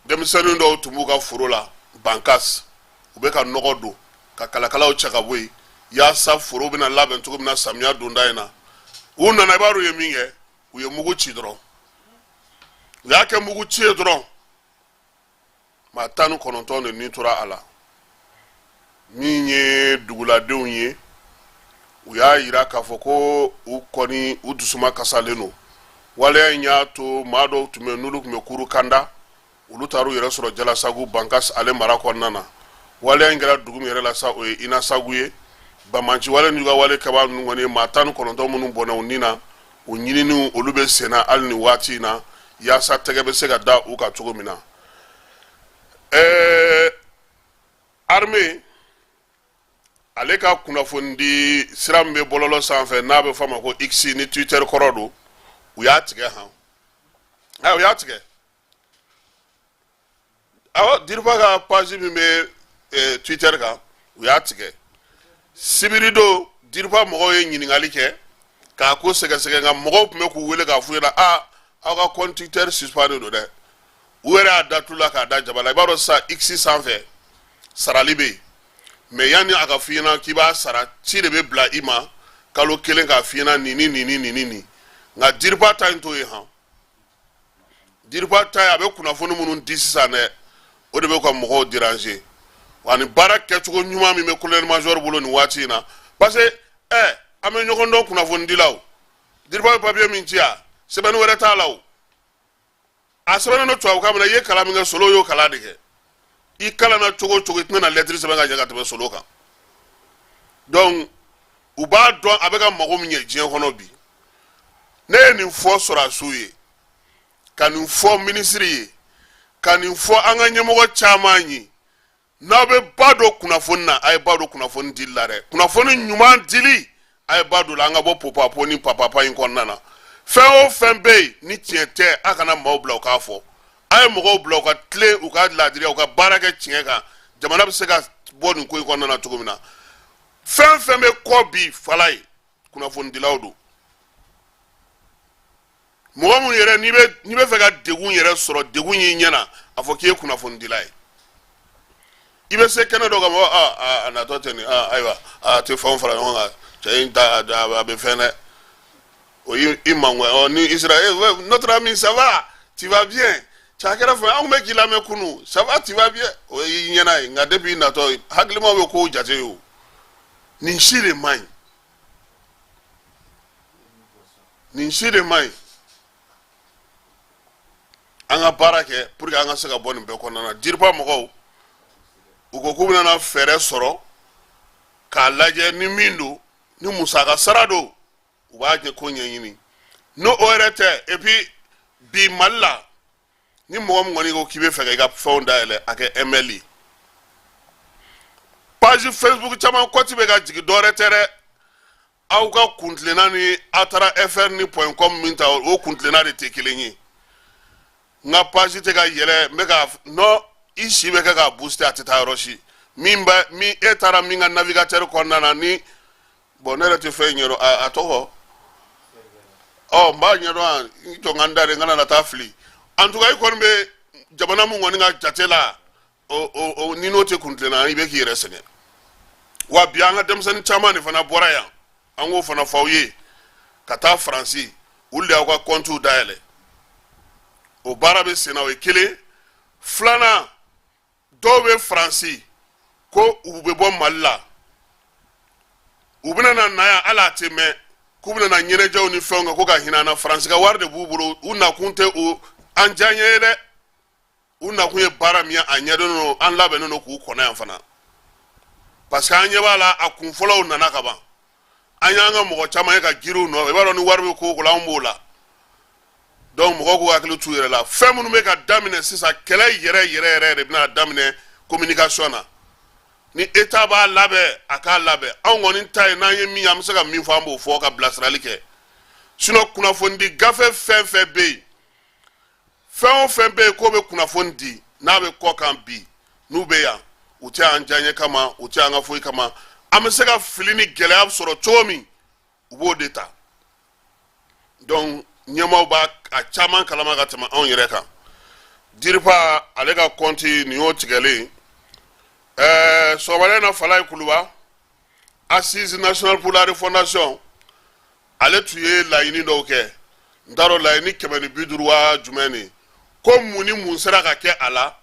denmisɛnnin dɔw tun b'u ka foro la bankas u bɛ ka nɔgɔ don ka kalakalaw cɛ ka bɔ yen yaasa foro bɛna labɛn cogo min na samiya donda in na u nana i b'a dɔn u ye min kɛ u ye mugu ci dɔrɔn u y'a kɛ mugu ci ye dɔrɔn maa 19 de nin tora a la min ye duguladenw ye u y'a yira k'a fɔ ko u kɔni u dusuma kasalen don waleya in y'a to maa dɔw tun bɛ n'olu tun bɛ kuru kanda olu taar'u yɛrɛ sɔrɔ Jalasagu Bankas ale mara kɔnɔna na waleya in kɛra dugu min yɛrɛ la sa o ye Inasagu ye Bamanci wale ni ka wale kɛba ninnu kɔni maa 19 minnu bɔnna u nin na u ɲininiw olu bɛ sen na hali nin waati in na yaasa tɛgɛ bɛ se ka da u kan cogo min na armée ale ka kunnafoni di sira min bɛ bɔlɔlɔ sanfɛ n'a bɛ fɔ a ma ko X ni Twitter kɔrɔ don u y'a tigɛ han u y'a tigɛ awɔ Diriba ka page min bɛ Twitter kan u y'a tigɛ sibiri don Diriba mɔgɔw ye ɲininkali kɛ k'a ko sɛgɛsɛgɛ nka mɔgɔw tun bɛ k'u wele k'a f'u ɲɛna aw ka compte Twitter suspendé don dɛ u yɛrɛ y'a datu la k'a da jaba la i b'a dɔn sisan X sanfɛ sarali bɛ yen mais yanni a ka f'i ɲɛna k'i b'a sara ci de bɛ bila i ma kalo kelen k'a f'i ɲɛna nin nka Diriba ta in t'o ye han Diriba ta ye a bɛ kunnafoni minnu di sisan dɛ o de bɛ ka mɔgɔw déranger wa ni baara kɛcogo ɲuman min bɛ colonel major bolo nin waati in na parce que an bɛ ɲɔgɔn dɔn kunnafoni dilaw Diriba bɛ papier min ci yan sɛbɛnni wɛrɛ t'a la o a sɛbɛnnen don tubabukan min na i ye kalan min kɛ Solo y'o kalan de kɛ i kalanna cogo o cogo i tɛna lettre sɛbɛn ka ɲɛ ka tɛmɛ Solo kan donc u b'a dɔn a bɛ ka mago min ɲɛ diɲɛ kɔnɔ bi ne ye nin fɔ sɔrɔdasiw ye ka nin fɔ minisiri ye ka nin fɔ an ka ɲɛmɔgɔ caman ye n'aw bɛ ba don kunnafoni na a ye ba don kunnafoni dili la dɛ kunnafoni ɲuman dili a ye ba don la an ka bɔ popapo ni papapa in kɔnɔna na fɛn o fɛn bɛ yen ni tiɲɛ tɛ a kana maaw bila u k'a fɔ a ye mɔgɔw bila u ka tilen u ka laadiriya u ka baara kɛ tiɲɛ kan jamana bɛ se ka bɔ nin ko in kɔnɔna na cogo min na fɛn fɛn bɛ kɔ bi fala ye kunnafonidilaw don mɔgɔ mun yɛrɛ n'i bɛ fɛ ka degun yɛrɛ sɔrɔ degun y'i ɲɛna a fɔ k'i ye kunnafonidila ye i bɛ se kɛnɛ dɔ kan a natɔ tɛ nin ayiwa a tɛ fɛnw fara ɲɔgɔn kan cɛ in ta a bɛ fɛn dɛ o i mangoya ni Israël notre ami ça va tu vas bien cakɛrɛ fɛ anw bɛ k'i lamɛn kunu ça va tu vas bien o y'i ɲɛna ye nka depuis natɔ hakilimaw bɛ kow jate ye o nin si de man ɲi nin si de man ɲi an ka baara kɛ pour que an ka se ka bɔ nin bɛɛ kɔnɔna na Diriba mɔgɔw u ko k'u bɛna fɛɛrɛ sɔrɔ k'a lajɛ ni min don ni musaka sara don u b'a kɛ ko ɲɛɲini n'o yɛrɛ tɛ et puis bi Mali la ni mɔgɔ min kɔni ko k'i bɛ fɛ ka i ka fɛnw dayɛlɛ a kɛ ML ye page Facebook caman kɔti bɛ ka jigin dɔwɛrɛ tɛ dɛ aw ka kuntilenna ni aw taara fr ni .com min ta o kuntilenna de tɛ kelen ye n ka page tɛ ka yɛlɛ n bɛ ka non i si bɛ kɛ ka booster a tɛ taa yɔrɔ si min e taara min ka navigateur kɔnɔna na ni bon ne yɛrɛ tɛ fɛn ɲɛdɔn a tɔgɔ n b'a ɲɛdɔn n jɔ n ka n da de n kana na taa fili en tout cas i kɔni bɛ jamana min kɔni ka jate la ni n'o tɛ kuntilenna i bɛ k'i yɛrɛ sɛgɛn wa bi an ka denmisɛnnin caman de fana bɔra yan an k'o fana fɔ aw ye ka taa Faransi olu de y'aw ka comptes dayɛlɛ o baara bɛ sen na o ye kelen filanan dɔw bɛ Faransi ko u bɛ bɔ Mali la u bɛna na yan hali a tɛ mɛn k'u bɛna na ɲɛnajɛw ni fɛnw kɛ ko ka hinɛ an na Faransi ka wari de b'u bolo u nakun tɛ o an diya ɲɛ ye dɛ u nakun ye baara min ye a ɲɛdɔnnen don an labɛnnen don k'u kɔnɔ yan fana parce que an ɲɛ b'a la a kun fɔlɔw nana ka ban an y'an ka mɔgɔ caman ye ka giriw nɔ i b'a dɔn ni wari bɛ ko la an b'o la donc mɔgɔw k'u hakili t'u yɛrɛ la fɛn minnu bɛ ka daminɛ sisan kɛlɛ yɛrɛ de bɛna daminɛ communication na ni état b'a labɛn a k'a labɛn anw kɔni ta ye n'an ye min an bɛ se ka min fɔ an b'o fɔ ka bilasirali kɛ sinon kunnafoni di gafe fɛn fɛn bɛ yen fɛn o fɛn bɛ yen k'o bɛ kunnafoni di n'a bɛ kɔ kan bi n'u bɛ yan u tɛ an diyaɲɛ kama u tɛ an ka foyi kama an bɛ se ka fili ni gɛlɛya sɔrɔ cogo min u b'o de ta donc ɲɛmaaw b'a a caman kalama ka tɛmɛ anw yɛrɛ kan diripa ale ka kɔnti nin y'o tigɛlen sɔgɔmada in na Falaye Kuluba assise nationale pour la refondation ale tun ye laɲini dɔw kɛ n t'a dɔn laɲini 150 wa jumɛn de ko mun ni mun sera ka kɛ a la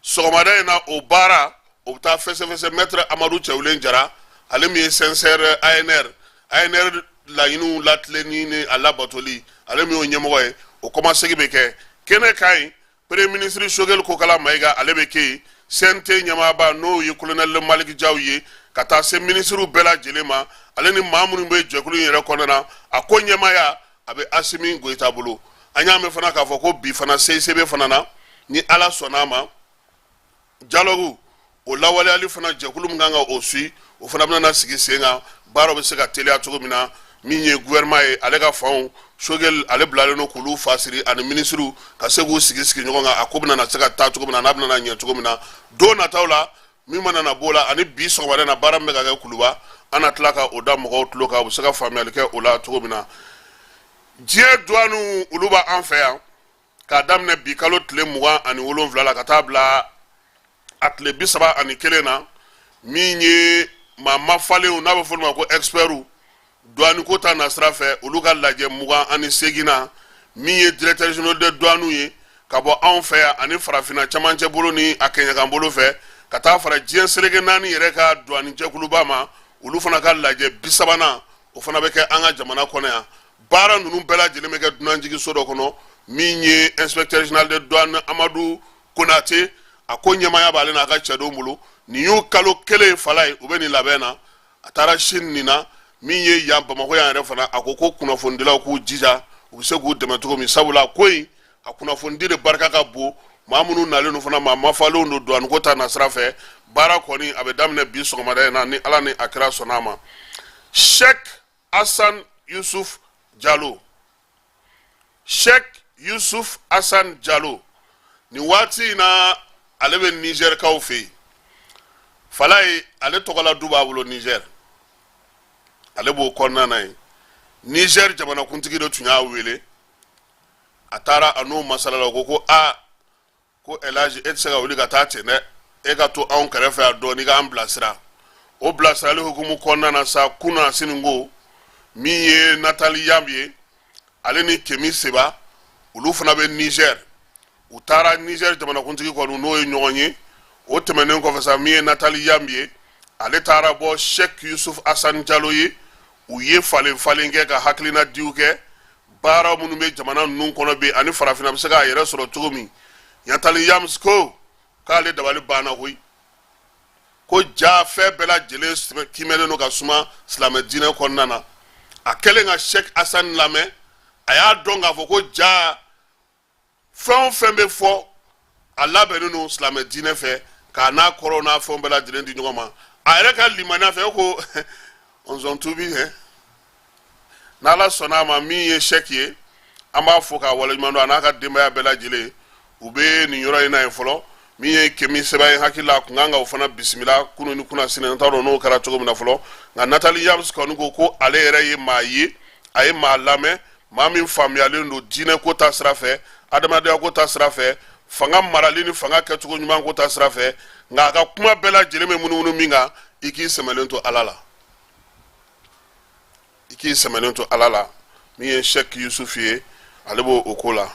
sɔgɔmada in na o baara o bɛ taa fɛsɛfɛsɛ maître Amadu Cɛwulen Jara ale min ye sincère ANR laɲiniw latilenni ni a labatoli ale min y'o ɲɛmɔgɔ ye o kɔmasegi bɛ kɛ kɛnɛ ka ɲi premier ministre Choguel Kokala Mayiga ale bɛ kɛ yen CNT ɲɛmaaba n'o ye colonel Maliki Jaw ye ka taa se ministres bɛɛ lajɛlen ma ale ni maa minnu bɛ jɛkulu in yɛrɛ kɔnɔna na a ko ɲɛmaaya a bɛ Asimi Goyita bolo an y'a mɛn fana k'a fɔ ko bi fana CICB fana na ni Ala sɔnn'a ma dialogue o lawaleyali fana jɛkulu min kan ka o suit o fana bɛna sigi sen kan baaraw bɛ se ka teliya cogo min na min ye gouvernement ye ale ka fanw Choguel ale bilalen no k'olu fasiri ani ministres ka se k'u sigi ɲɔgɔn kan a ko bɛna se ka taa cogo min na n'a bɛna ɲɛ cogo min na don nataw la min mana na b'o la ani bi sɔgɔmada na baara min bɛ ka kɛ Kuluba an na tila ka o da mɔgɔw tulo kan u bɛ se ka faamuyali kɛ o la cogo min na diɲɛ douane olu b'an fɛ yan k'a daminɛ bi kalo tile 27 la ka taa bila a tile 31 na min ye maa mafalenw n'a bɛ fɔ olu ma ko experts douane ko ta na sira fɛ olu ka lajɛ 28 na min ye directeur général de douane ye ka bɔ anw fɛ yan ani farafinna camancɛ bolo ni a kɛɲɛkan bolo fɛ ka taa fara diɲɛ seleke 4 yɛrɛ ka douane jɛkuluba ma olu fana ka lajɛ 30nan o fana bɛ kɛ an ka jamana kɔnɔ yan baara ninnu bɛɛ lajɛlen bɛ kɛ dunanjigiso dɔ kɔnɔ min ye inspecteur général de douane Amadu Konate a ko ɲɛmaaya b'ale n'a ka cɛdenw bolo nin y'u kalo kelen Falaye u bɛ nin labɛn na a taara Chine nin na min ye yan Bamakɔ yan yɛrɛ fana a ko kunnafonidilaw k'u jija u bɛ se k'u dɛmɛ cogo min sabula ko in a kunnafonidi de barika ka bon maa minnu nalen fana maa mafalenw don douane ko ta na sira fɛ baara kɔni a bɛ daminɛ bi sɔgɔmada in na ni Ala ni a kira sɔnn'a ma Sheikh Hassan Yusuf Jallo nin waati in na ale bɛ Niger kaw fɛ yen Falaye ale tɔgɔla du b'a bolo Niger ale b'o kɔnɔna na yen Niger jamanakuntigi dɔ tun y'a wele a taara a n'o masala la ko ko Elaji e tɛ se ka wuli ka taa ten dɛ e ka to anw kɛrɛfɛ yan dɔɔni k'an bilasira o bilasirali hukumu kɔnɔna na sa kunna sininko min ye Natali Yamb ye ale ni Kemi Seba olu fana bɛ Niger u taara Niger jamanakuntigi kɔni n'o ye ɲɔgɔn ye o tɛmɛnen kɔfɛ sa min ye Natali Yamb ye ale taara bɔ Sheikh Yusuf Hassan Jallo ye u ye falen kɛ ka hakilina diw kɛ baara minnu bɛ jamana ninnu kɔnɔ bi ani farafinna bɛ se k'a yɛrɛ sɔrɔ cogo min Natali Yamb ko k'ale dabali banna koyi ko ja fɛn bɛɛ lajɛlen kimɛlen don ka suma silamɛ diinɛ kɔnɔna na a kɛlen ka Sheikh Hassan lamɛn a y'a dɔn k'a fɔ ko ja fɛn o fɛn bɛ fɔ a labɛnnen don silamɛ diinɛ fɛ k'a n'a kɔrɔw n'a fɛnw bɛɛ lajɛlen di ɲɔgɔn ma a yɛrɛ ka limaniya fɛ ko on zon tubi n'Ala sɔnn'a ma min ye Sheikh ye an b'a fɔ k'a waleɲuman dɔn a n'a ka denbaya bɛɛ lajɛlen u bɛ nin yɔrɔ in na yen fɔlɔ min ye Kemi Seba ye hakili la a kun kan ka o fana bisimila kunun ni kunna sini n t'a dɔn n'o kɛra cogo min na fɔlɔ nka Natali Yamb kɔni ko ale yɛrɛ ye maa ye a ye maa lamɛn maa min faamuyalen don diinɛ ko ta sira fɛ adamadenya ko ta sira fɛ fanga marali ni fanga kɛcogo ɲuman ko ta sira fɛ nka a ka kuma bɛɛ lajɛlen bɛ munumunu min kan i k'i sɛmɛlen to Ala la min ye Sheikh Yusuf ye ale b'o o ko la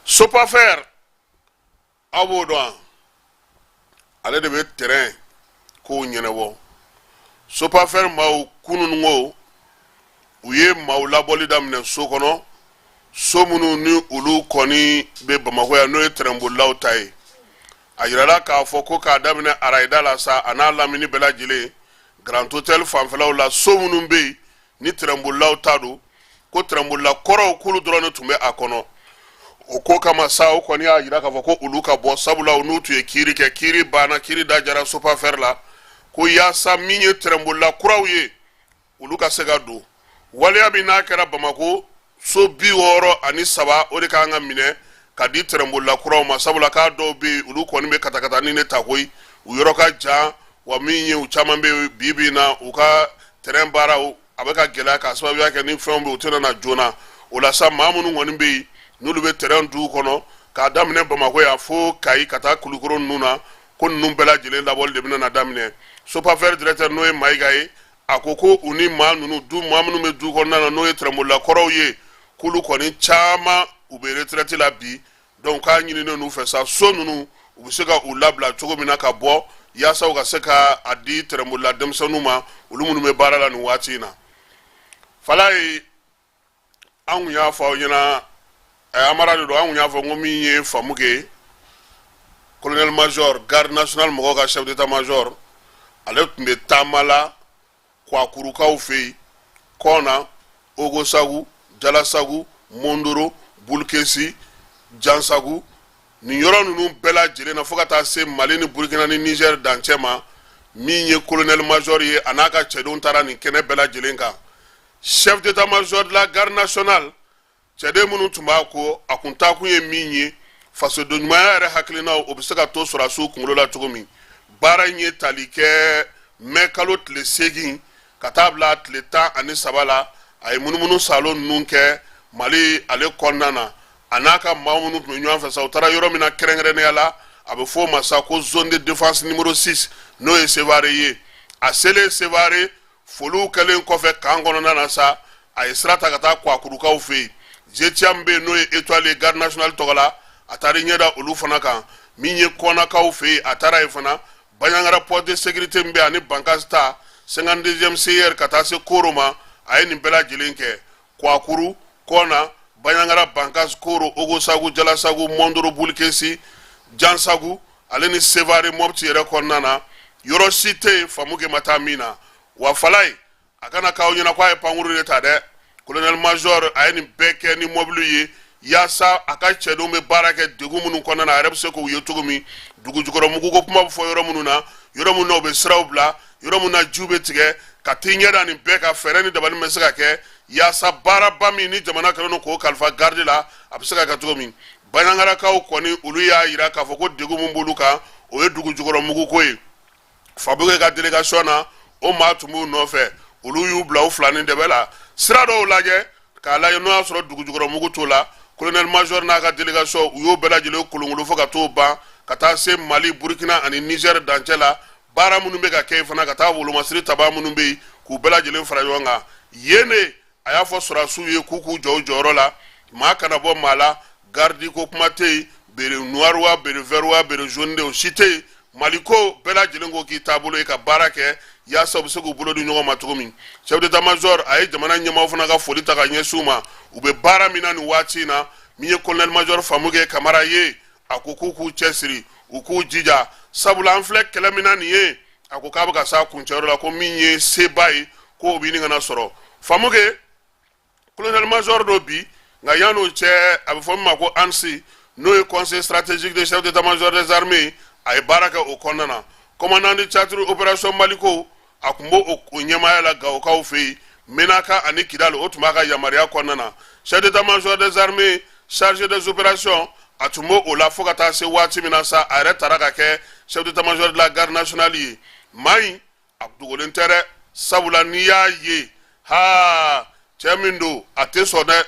Sopafer aw b'o dɔn ale de bɛ terrain kow ɲɛnabɔ Sopafer maaw kunun ko u ye maaw labɔli daminɛ so kɔnɔ so minnu ni olu kɔni bɛ Bamakɔ yan n'o ye terrain bolilaw ta ye a yirala k'a fɔ ko k'a daminɛ Arayida la sa a n'a lamini bɛɛ lajɛlen Grand Hôtel fanfɛlaw la so minnu bɛ yen ni trembulaw tado ko trembula koro kulu drone tumbe akono o ko kama sa o koni a yira ka fako ulu ka bo sabula o nutu e kiri ke kiri bana kiri da jara sopa ferla ko ya sa minye trembula kurawye ulu ka sega do wale abina kera bamako so bi woro ani saba o de ka nga mine ka di trembula kuraw ma sabula ka do bi ulu koni be katakata ni ne takoy u yoro ka ja wa minye u chama be bibi na u ka trembara u abeka gela ka sababu yake ni fɛnw be utena na jona o la sa mamunu ngoni be nulu be terrain du kono ka damine bamako ya fo kai kata kulukoro nuna ko num bela jele labol de bina na damine so pa faire directeur noy maigaye akoko uni ma nunu du mamunu me du kono na noy tremola koro ye kulu koni chama ube retraite la bi donc ka nyini no nu fe sa so nunu ubiseka ulabla chogo mina ka bo ya sa uga seka adi tremola demsanuma ulumunu me barala nu watina falai angu ya fa onyana amara do angu ya fa ngomi ye famuke colonel major garde national mogoga chef d'état major ale tumbe tamala kwa kuruka ufe kona ogosagu jalasagu mondoro bulkesi jansagu ni yoro nunu bela jele na fokata se Mali ni Burkina ni Niger danchema minye colonel major ye anaka chedon tara ni kene bela jelenka chef d'état-major de la garde nationale cede munu tumba ko akunta ku ye minye faso do nyuma re haklina obisaka to sura su kunlo la togomi bara nye talike mekalot le segin katabla le temps ani sabala ay munu salon nunke Mali ale konnana anaka mawunu nyuan fa sautara yoro mina krengre ne yala abe fo masa ko zone de défense numéro 6 no e sevare a sele sevare folu kelen kofe kangono na sa ay strata kata kwa kuruka ufe jetiambe no e étoile garde nationale togola atari nyeda olu fana kan minye kona ka ufe atara ifana banyangara poste de sécurité mbe ani bankasta 52e CR kata se koroma ay ni bela jilenke kwa kuru kona banyangara bankas koro ogosagu jalasagu mondoro bulkesi jansagu aleni sevare mobti yere konnana yoro cité famuke matamina wa falai akana kawnyana kwa panguru leta de colonel major ayeni beke ni mobilier yasa akache do me barake degumunu konnana arab seko yotugumi dugu jukoro mugu ko puma fo yoro mununa yoro munno be srawbla yoro munna jube tige katinyera ni beka fereni dabani mesaka ke yasa baraba mi ni jamana kalono ko kalfa garde la abisaka katugumi banangara kaw koni ulu ya ira ka foko degumu mbuluka o dugu jukoro mugu koy fabuke ka délégation na o matumu no fe ulu yu bla flani de bela srado laje ka la no asro dugu jukoro mugu tola colonel major na ka délégation uyo bela jele kulungulu foka to ba kata se Mali Burkina ani Niger danchela bara munumbe ka ke fana kata wulu masri taba munumbe ku bela jele farayonga yene aya fo sura suye kuku joro la ma kana bo mala gardi ko kumate bere noirwa bere verwa bere jaune de cité Maliko bela jilengo ki tabulo e ka barake ya sabu sego bulo du nyoma matugumi chef d'état major ay jamana nyama funa ka foli ta ka nyesuma ube bara minani watina miye colonel major famuge kamara ye akukuku chesiri uku jija sabula anflek kala minani ye akukabu ka sa kunchero la ko minye sebai ko bini ngana soro famuge colonel major do bi nga yano che abifoma ko ansi no conseil stratégique de chef d'état major des armées ay baraka o konnana commandant de chatru opération Maliko akumbo o nyama la gaw kaw fe menaka ani kidal otumaka yamaria konnana chef d'état major des armées chargé des opérations atumo o la fokata se wati minasa arrêt taraka ke chef d'état major de la garde nationale mai abdugol intere sabula niya ye ha chemindo atesone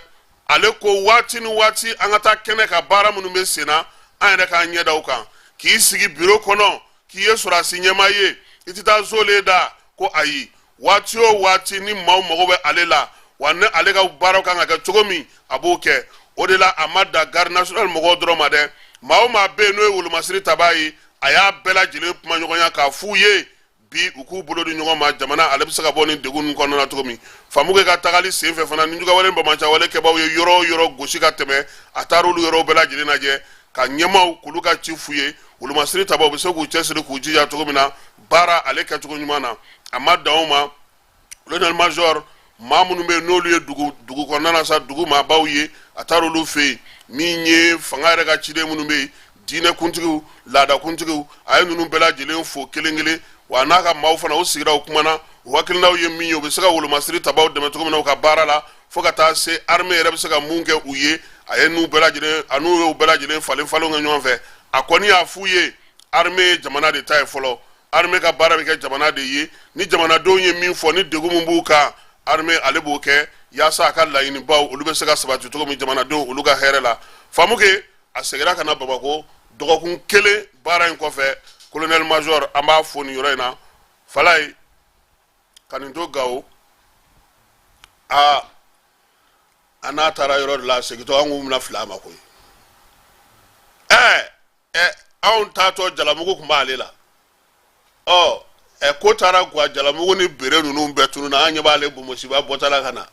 ale ko wati ni wati angata kene ka bara munu mesena ane ka nyeda ukan ki sigi bureau kono ki yesura sinyema ye itita zole da ko ayi wati o wati ni magobe alela wanne alega baraka nga chogomi abuke odela amada garde national mogodro made ma be no ewulu masiri tabayi aya bela jile kuma nyogonya ka fuye bi uku bulo du nyogoma jamana alebisa ka boni degun kono na togomi famuge ka tagali sefe fana ninjuga wale mbamancha wale keba yoro goshi ka teme atarulu yoro bela jile naje ka nyema kuluka chifuye ulu masiri taba obise ku chesiri ku jija togomina bara aleka togonyumana amada oma colonel major maa minnu bɛ n'olu ye dugu kɔnɔna na sa dugu maabaw ye a taara olu fɛ yen min ye fanga yɛrɛ ka ciden minnu bɛ yen diinɛkuntigiw laadakuntigiw a ye ninnu bɛɛ lajɛlen fo kelen kelen wa n'a ka maaw fana u sigira u kumana u hakilinaw ye min ye u bɛ se ka wolomasiri tabaw dɛmɛ cogo min na u ka baara la fo ka taa se armée yɛrɛ bɛ se ka mun kɛ u ye a ye n'u bɛɛ lajɛlen a n'u y'u bɛɛ lajɛlen falen falen kɛ ɲɔgɔn fɛ a kɔni y'a f'u ye armée ye jamana de ta ye fɔlɔ armée ka baara bɛ kɛ jamana de ye ni jamanadenw ye min fɔ ni degun min b'u kan armée ale b'o kɛ yaasa a ka laɲinibaw olu bɛ se ka sabati cogo min jamanadenw olu ka hɛrɛ la Famukɛ a seginna ka na Bamako dɔgɔkun kelen baara in kɔfɛ colonel major an b'a fo nin yɔrɔ in na Falaye ka nin to Gawo a n'a taara yɔrɔ de la segintɔ an k'u mina fili a ma koyi anw taatɔ Jalamugu tun b'ale la ko taara guwa Jalamugu ni bere ninnu bɛɛ tununa an ɲɛ b'ale Bomosiba bɔtala ka na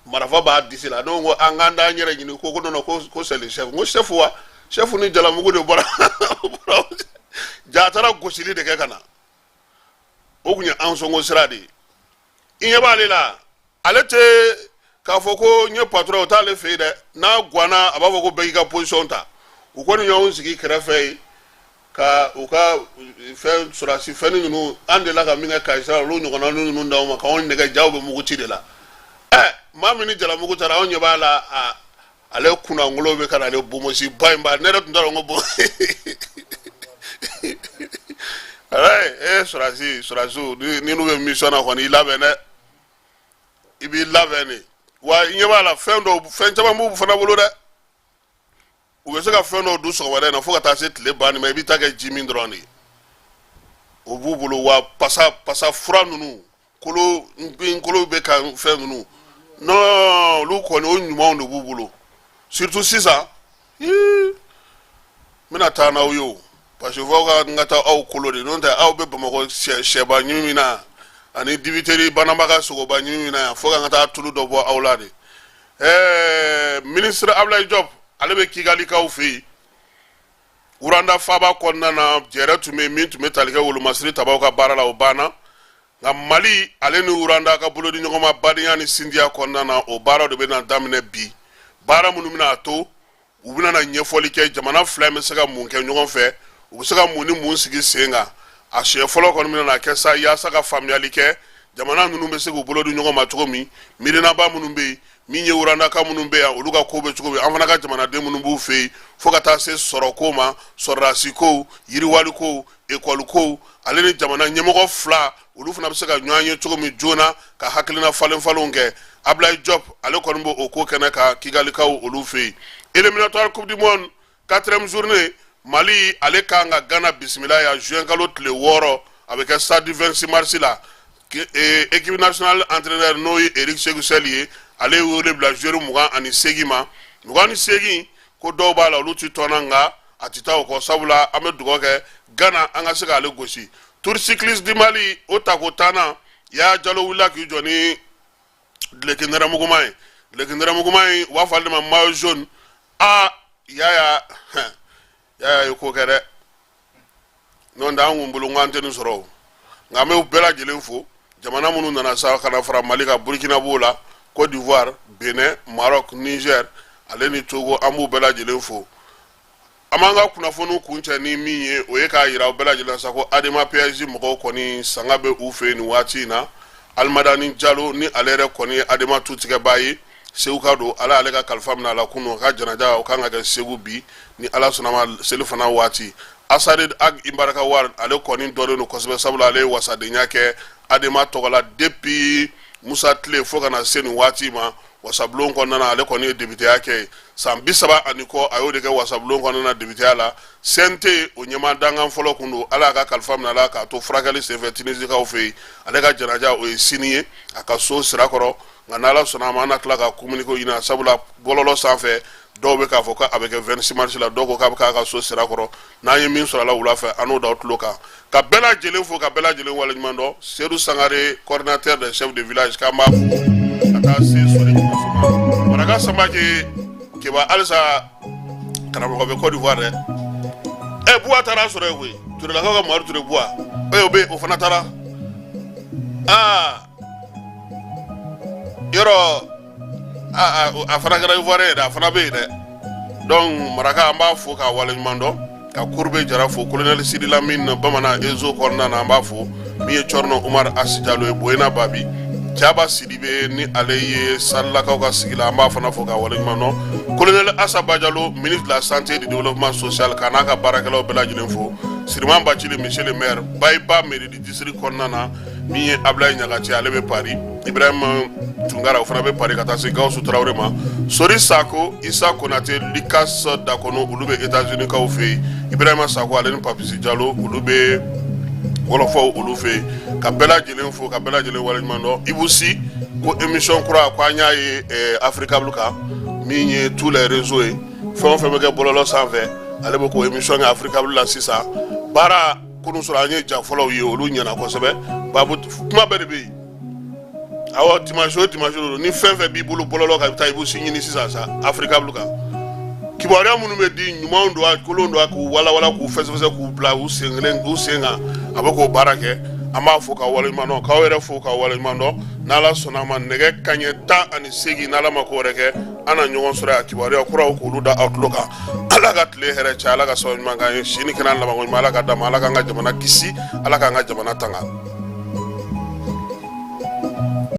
marifa b'a disi la ne ko an k'an d'an yɛrɛ ɲini ko non ko c'est le chef n ko chef wa chef ni Jalamugu de bɔra ja a taara gosili de kɛ ka na o tun ye an sɔnko sira de ye i ɲɛ b'ale la ale tɛ k'a fɔ ko n ye patron o t'ale fɛ yen dɛ n'a guwanna a b'a fɔ ko bɛɛ k'i ka position ta u kɔni y'anw sigi kɛrɛfɛ yen ka u ka fɛn sɔrɔdasi fɛnni ninnu an delila ka min kɛ Kayi sira olu ɲɔgɔnna ninnu d'anw ma k'anw nɛgɛ jaw bɛ muguci de la maa min ni Jalamugu taara anw ɲɛ b'a la ale kunnangolo bɛ ka na ale Bomosiba in ba ne yɛrɛ tun t'a dɔn ko bon sɔrɔdasiw ni n'u bɛ mission na kɔni i labɛn dɛ i b'i labɛn de wa i ɲɛ b'a la fɛn caman b'u fana bolo dɛ u bɛ se ka fɛn dɔw dun sɔgɔmada in na fo ka taa se tile banni ma i b'i ta kɛ ji min dɔrɔn de ye o b'u bolo wa pasa fura ninnu kolo bɛ ka fɛn ninnu non olu kɔni o ɲumanw de b'u bolo surtout sisan n bɛna taa n'aw ye o parce que fɔ ka n ka taa aw kolo de n'o tɛ aw bɛ Bamakɔ sɛba ɲimi min na ani dibiteri bananbaga sogoba ɲimi min na yan fo ka n ka taa tulu dɔ bɔ aw la de ministre Ablaye Diop ale bɛ Kigalikaw fɛ yen Uranda faaba kɔnɔna na jɛrɛ tun bɛ yen min tun bɛ tali kɛ wolomasiri tabaw ka baara la o banna nka Mali ale ni Uranda ka bolo di ɲɔgɔn ma badenya ni sindiya kɔnɔna na o baaraw de bɛ na daminɛ bi baara minnu bɛna a to u bɛna na ɲɛfɔli kɛ jamana fila in bɛ se ka mun kɛ ɲɔgɔn fɛ u bɛ se ka mun ni mun sigi sen kan a siɲɛ fɔlɔ kɔni bɛna na kɛ sa yaasa ka faamuyali kɛ jamana ninnu bɛ se k'u bolo di ɲɔgɔn ma cogo min miirinaba minnu bɛ yen min ye Urandaka minnu bɛ yan olu ka ko bɛ cogo min an fana ka jamanaden minnu b'u fɛ yen fo ka taa se sɔrɔko ma sɔrɔdasi ko yiriwali ko ekɔli ko ale ni jamana ɲɛmɔgɔ fila olu fana bɛ se ka ɲɔgɔn ye cogo min joona ka hakilina falen falenw kɛ Ablaye Diop ale kɔni b'o o ko kɛnɛ ka Kigalikaw olu fɛ yen éliminatoire coupe du monde 4e journée Mali ale kan ka Ghana bisimila ya juin kalo tile 6 a bɛ kɛ stade du 26 mars la équipe nationale entraîneur n'o ye Eric Sékou Sely ye ale y'o bila joueur 28 ma 28 ko dɔw b'a la olu ti tɔnna nka a ti taa o kɔ sabula an bɛ dugawu kɛ Ghana an ka se k'ale gosi Tour cycliste du Mali o tako 10nan Yaya Diallo wulila k'i jɔ ni duloki nɛrɛmuguma ye duloki nɛrɛmuguma in u b'a fɔ ale de ma maillot jaune Yaya ye ko kɛ dɛ n'o tɛ an kun bolo n tɛ nin sɔrɔ o nka an bɛ u bɛɛ lajɛlen fo jamana minnu nana sa ka na fara Mali kan Burkina b'o la Côte d'Ivoire Benin Maroc Niger ale ni Togo an b'u bɛɛ lajɛlen fo an b'an ka kunnafoniw kuncɛ ni min ye o ye k'a yira u bɛɛ lajɛlen sa ko Adema PSG mɔgɔw kɔni sanga bɛ u fɛ nin waati in na Almadani Diallo ni ale yɛrɛ kɔni ye Adema tutigɛbaa ye Segu ka don ala ale ka kalifa minɛ a la kunun ka janaja o kan ka kɛ Segu bi ni ala sɔnna ma seli fana waati Asare Ag Imbaraka War ale kɔni dɔlen don kosɛbɛ sabula ale ye wasadenya kɛ Adema tɔgɔ la depuis Musa Tile fo ka na se nin waati ma wasabulon kɔnɔna na ale kɔni ye députéya kɛ san 30 ani kɔ a y'o de kɛ wasabulon kɔnɔna na députéya la CNT o ɲɛmaa dankan fɔlɔ kun don ala ka kalifa minɛ a la k'a to furakɛli senfɛ Tinisikaw fɛ yen ale ka janaja o ye sini ye a ka so sirakɔrɔ nka n'ala sɔnna a ma an na tila ka communiqué ɲini sabula bɔlɔlɔ sanfɛ dɔw bɛ k'a fɔ k'a bɛ kɛ 26 mars la dɔw ko k'a bɛ k'a ka so sirakɔrɔ n'an ye min sɔrɔ a la wula fɛ an n'o da o tulo kan ka bɛɛ lajɛlen fo ka bɛɛ lajɛlen waleɲuman dɔn Seydou Sangare coordinateur des chefs de village k'an b'a fo ka taa se sori ma Maraka Samake Keba halisa karamɔgɔ bɛ Côte d'Ivoire dɛ Buwa taara sɔrɔ yen koyi Turelakaw ka Mamadu Ture Buwa o bɛ o fana taara yoro a fana kɛra ivoire da fana be de donc maraka amba fo ka waleɲumando ka kurbe jara fo colonel Sidila min bamana ezo korna na amba fo mi ye chorno Umar Asijalo e boyna babi Jaba Sidibe ni aleye sallakaw ka sigila amba fana fo ka waleɲumando colonel Asaba Diallo ministre de la santé et du développement social kana ka barakelaw bela jilen fo Siriman Bachili monsieur le maire Bayba mairie du district korna na mi ye Ablaye Nyagati ale be Paris Ibrahim Tungara fana be Paris kata se Gawsu Traoré ma Sori Sako Issa Konate Likas Dakono ulu be États-Unis kaw fe Ibrahima Sako ale ni Papisi Diallo ulu be wolofo ulu fe ka bela jelen fo ka bela jelen waleɲumando ibusi ko émission kura ko anya ye Africa Bluka mi ye tous les réseaux e fɛn fɛn bɛ kɛ bɔlɔlɔ sanfɛ ale be ko émission kɛ Africa Bluka sisan baara kunu sɔrɔ an ye jafɔlɔw ye olu ɲɛna kosɛbɛ babu kuma bɛɛ de be yen awa dimanche o dimanche ni fɛn fɛn b'i bolo bɔlɔlɔ ka taa i b'u si ɲini sisan sa Africa Bluka kibaruya minnu bɛ di ɲumanw don a kolon don a k'u walawala k'u fɛsɛfɛsɛ k'u bila u sen kan a bɛ k'o baara kɛ an b'a fɔ ka waleɲumandɔn k'aw yɛrɛ fo ka waleɲumandɔn n'Ala sɔnna a ma nɛgɛ kanɲɛ 18 n'Ala ma ko wɛrɛ kɛ an na ɲɔgɔn sɔrɔ yan kibaruya kuraw k'olu da aw tulo kan Ala ka tile hɛrɛ caya Ala ka sababu ɲuman k'an ye sini kɛnɛ laban ko ɲuman Ala ka d'an ma Ala k'an ka jamana kisi Ala k'an ka jamana tanga